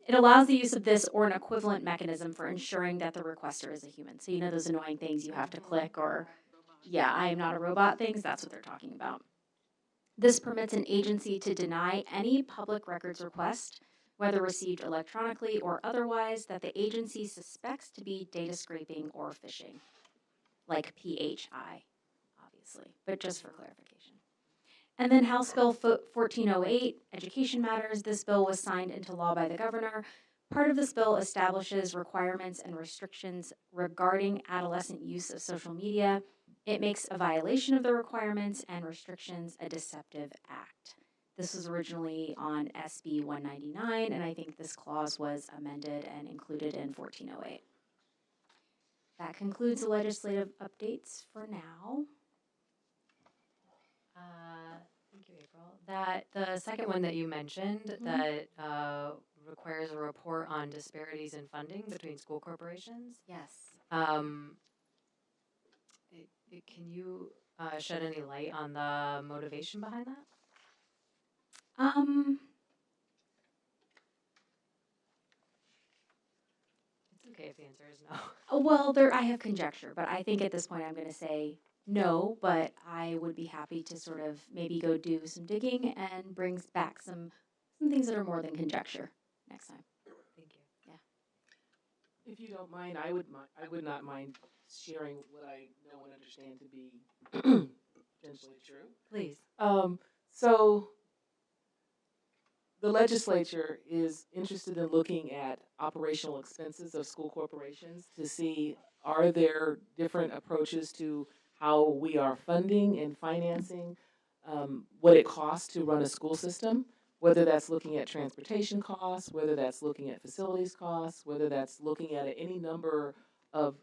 It allows the use of this or an equivalent mechanism for ensuring that the requester is a human. So you know those annoying things you have to click or, yeah, I am not a robot things. That's what they're talking about. This permits an agency to deny any public records request, whether received electronically or otherwise, that the agency suspects to be data scraping or phishing, like PHI, obviously, but just for clarification. And then House Bill 1408, Education Matters. This bill was signed into law by the governor. Part of this bill establishes requirements and restrictions regarding adolescent use of social media. It makes a violation of the requirements and restrictions a deceptive act. This was originally on SB 199, and I think this clause was amended and included in 1408. That concludes the legislative updates for now.
Thank you, April. The second one that you mentioned that requires a report on disparities in funding between school corporations.
Yes.
Can you shed any light on the motivation behind that? It's okay if the answer is no.
Well, I have conjecture, but I think at this point I'm going to say no, but I would be happy to sort of maybe go do some digging and bring back some things that are more than conjecture next time.
Thank you.
Yeah.
If you don't mind, I would not mind sharing what I know and understand to be potentially true.
Please.
So the legislature is interested in looking at operational expenses of school corporations to see, are there different approaches to how we are funding and financing what it costs to run a school system, whether that's looking at transportation costs, whether that's looking at facilities costs, whether that's looking at any number of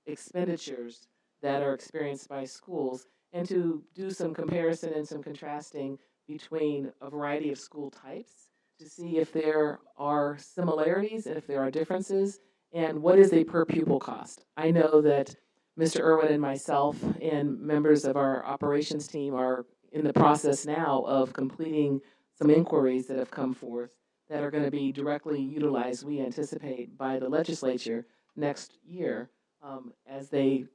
expenditures that are experienced by schools, and to do some comparison and some contrasting between a variety of school types to see if there are similarities and if there are differences, and what is a per pupil cost. I know that Mr. Irwin and myself and members of our operations team are in the process now of completing some inquiries that have come forth that are going to be directly utilized, we anticipate, by the legislature next year as they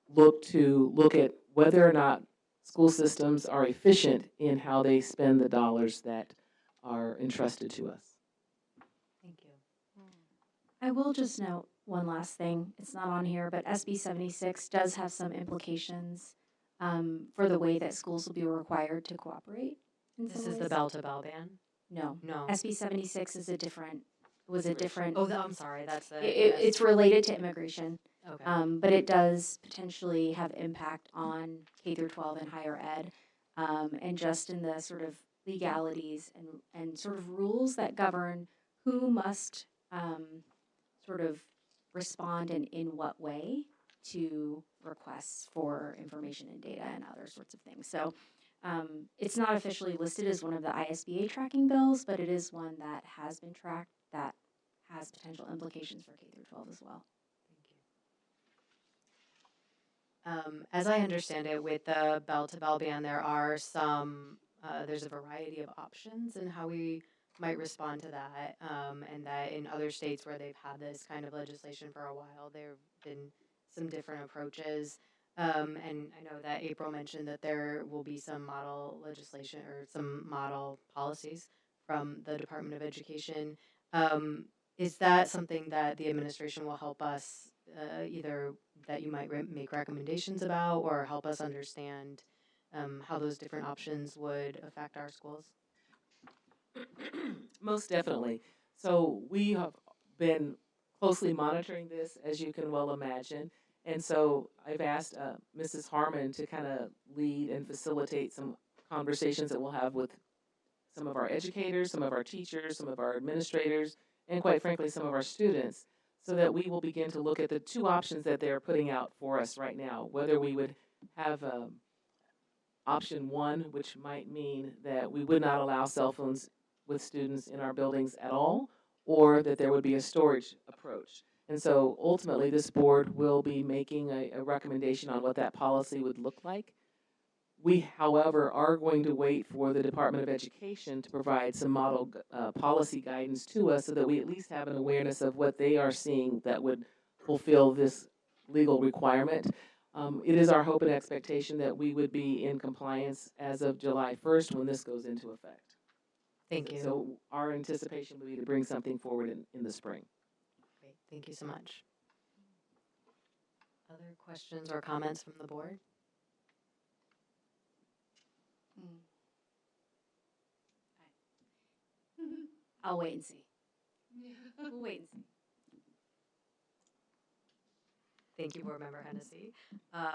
look at whether or not school systems are efficient in how they spend the dollars that are entrusted to us.
Thank you.
I will just note one last thing. It's not on here, but SB 76 does have some implications for the way that schools will be required to cooperate.
This is the bell-to-bell ban?
No.
No.
SB 76 is a different,
Oh, I'm sorry, that's the.
it's related to immigration.
Okay.
But it does potentially have impact on K through 12 and higher ed, and just in the sort of legalities and sort of rules that govern who must sort of respond and in what way to requests for information and data and other sorts of things. So it's not officially listed as one of the ISBA tracking bills, but it is one that has been tracked that has potential implications for K through 12 as well.
As I understand it, with the bell-to-bell ban, there are some, there's a variety of options in how we might respond to that, and that in other states where they've had this kind of legislation for a while, there have been some different approaches. And I know that April mentioned that there will be some model legislation or some model policies from the Department of Education. Is that something that the administration will help us either that you might make recommendations about or help us understand how those different options would affect our schools?
Most definitely. So we have been closely monitoring this, as you can well imagine. And so I've asked Mrs. Harmon to kind of lead and facilitate some conversations that we'll have with some of our educators, some of our teachers, some of our administrators, and quite frankly, some of our students, so that we will begin to look at the two options that they're putting out for us right now, whether we would have option one, which might mean that we would not allow cell phones with students in our buildings at all, or that there would be a storage approach. And so ultimately, this board will be making a recommendation on what that policy would look like. We, however, are going to wait for the Department of Education to provide some model policy guidance to us so that we at least have an awareness of what they are seeing that would fulfill this legal requirement. It is our hope and expectation that we would be in compliance as of July 1st when this goes into effect.
Thank you.
So our anticipation would be to bring something forward in the spring.
Great, thank you so much. Other questions or comments from the board?
I'll wait and see. We'll wait and see.
Thank you, Board Member Hennessy.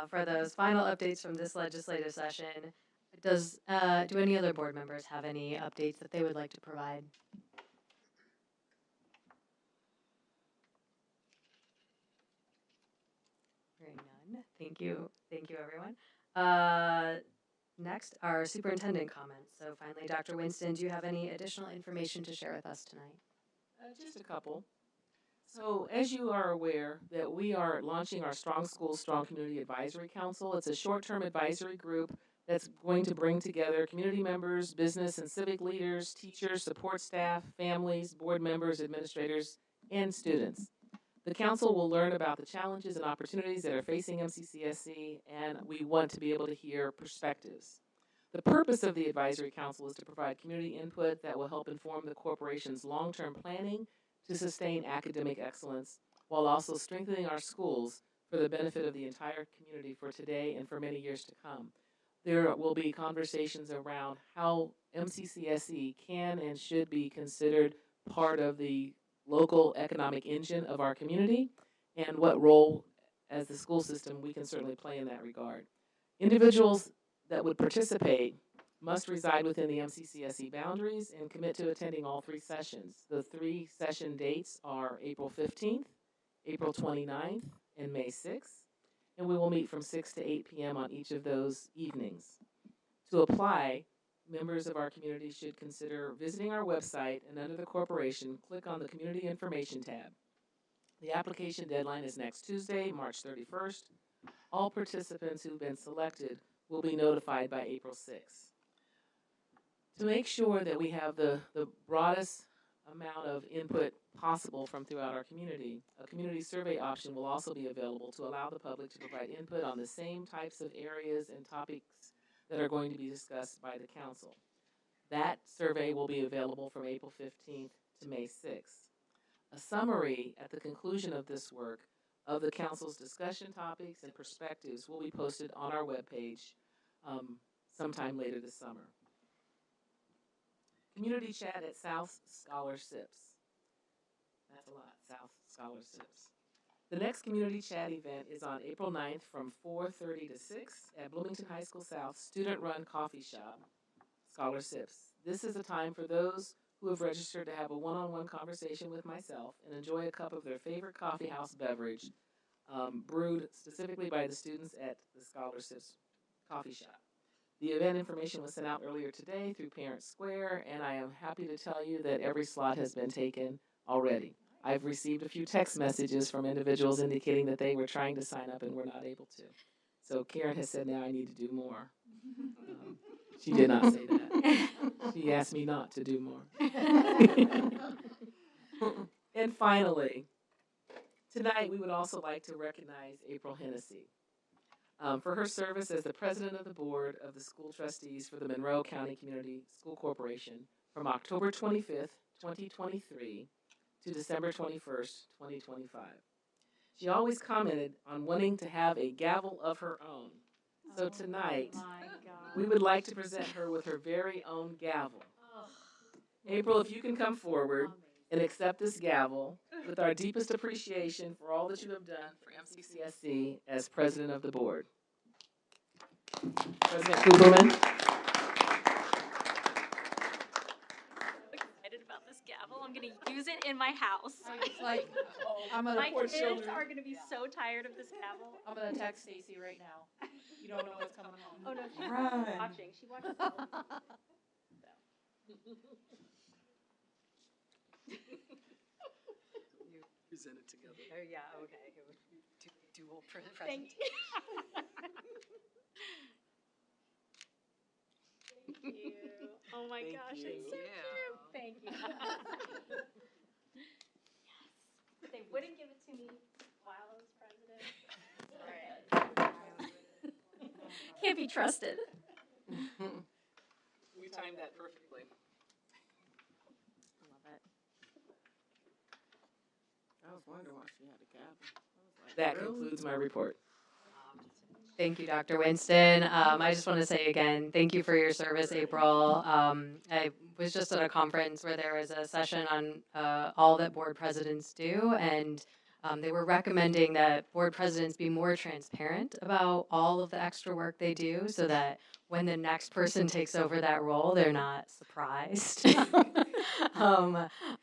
For those final updates from this legislative session, do any other board members have any updates that they would like to provide? Hearing none. Thank you, everyone. Next, our superintendent comments. So finally, Dr. Winston, do you have any additional information to share with us tonight?
Just a couple. So as you are aware that we are launching our Strong Schools, Strong Community Advisory Council. It's a short-term advisory group that's going to bring together community members, business and civic leaders, teachers, support staff, families, board members, administrators, and students. The council will learn about the challenges and opportunities that are facing MCCSC, and we want to be able to hear perspectives. The purpose of the advisory council is to provide community input that will help inform the corporation's long-term planning
to sustain academic excellence while also strengthening our schools for the benefit of the entire community for today and for many years to come. There will be conversations around how MCCSC can and should be considered part of the local economic engine of our community, and what role as the school system we can certainly play in that regard. Individuals that would participate must reside within the MCCSC boundaries and commit to attending all 3 sessions. The 3 session dates are April 15th, April 29th, and May 6th, and we will meet from 6 to 8 p.m. on each of those evenings. To apply, members of our community should consider visiting our website, and under the corporation, click on the Community Information tab. The application deadline is next Tuesday, March 31st. All participants who've been selected will be notified by April 6th. To make sure that we have the broadest amount of input possible from throughout our community, a community survey option will also be available to allow the public to provide input on the same types of areas and topics that are going to be discussed by the council. That survey will be available from April 15th to May 6th. A summary at the conclusion of this work of the council's discussion topics and perspectives will be posted on our webpage sometime later this summer. Community chat at South Scholar Sips. That's a lot, South Scholar Sips. The next community chat event is on April 9th from 4:30 to 6 at Bloomington High School South student-run coffee shop, Scholar Sips. This is a time for those who have registered to have a one-on-one conversation with myself and enjoy a cup of their favorite coffee house beverage brewed specifically by the students at the Scholar Sips coffee shop. The event information was sent out earlier today through Parent Square, and I am happy to tell you that every slot has been taken already. I've received a few text messages from individuals indicating that they were trying to sign up and were not able to. So Karen has said now I need to do more. She did not say that. She asked me not to do more. And finally, tonight we would also like to recognize April Hennessy for her service as the president of the board of the school trustees for the Monroe County Community School Corporation from October 25th, 2023 to December 21st, 2025. She always commented on wanting to have a gavel of her own. So tonight, we would like to present her with her very own gavel. April, if you can come forward and accept this gavel with our deepest appreciation for all that you have done for MCCSC as president of the board. President Cooperman.
Excited about this gavel. I'm going to use it in my house.
My
kids are going to be so tired of this gavel.
I'm gonna text Stacy right now. You don't know what's coming home.
Oh no, she's
Run.
watching. She watches all of them.
You present it together.
Oh yeah, okay. Dual presentation. Thank you. Thank you. Oh my gosh, it's so cute. Thank you. Yes. They wouldn't give it to me while I was president. Can't be trusted.
We timed that perfectly.
Love it.
I was wondering why she had a gavel.
That concludes my report.
Thank you, Dr. Winston. I just want to say again, thank you for your service, April. I was just at a conference where there was a session on all that board presidents do, and they were recommending that board presidents be more transparent about all of the extra work they do so that when the next person takes over that role, they're not surprised.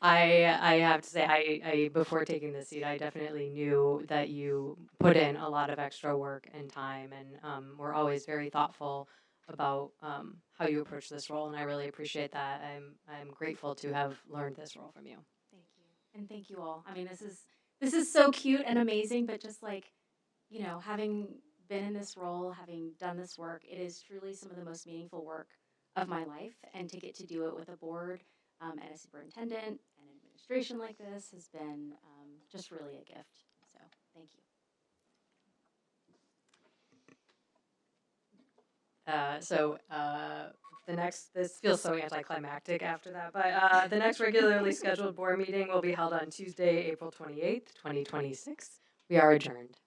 I have to say, I before taking this seat, I definitely knew that you put in a lot of extra work and time, and we're always very thoughtful about how you approach this role, and I really appreciate that. I'm grateful to have learned this role from you.
Thank you. And thank you all. I mean, this is so cute and amazing, but just like, you know, having been in this role, having done this work, it is truly some of the most meaningful work of my life, and to get to do it with a board and a superintendent and administration like this has been just really a gift. So thank you.
this feels so anticlimactic after that, but the next regularly scheduled board meeting will be held on Tuesday, April 28th, 2026. We are adjourned.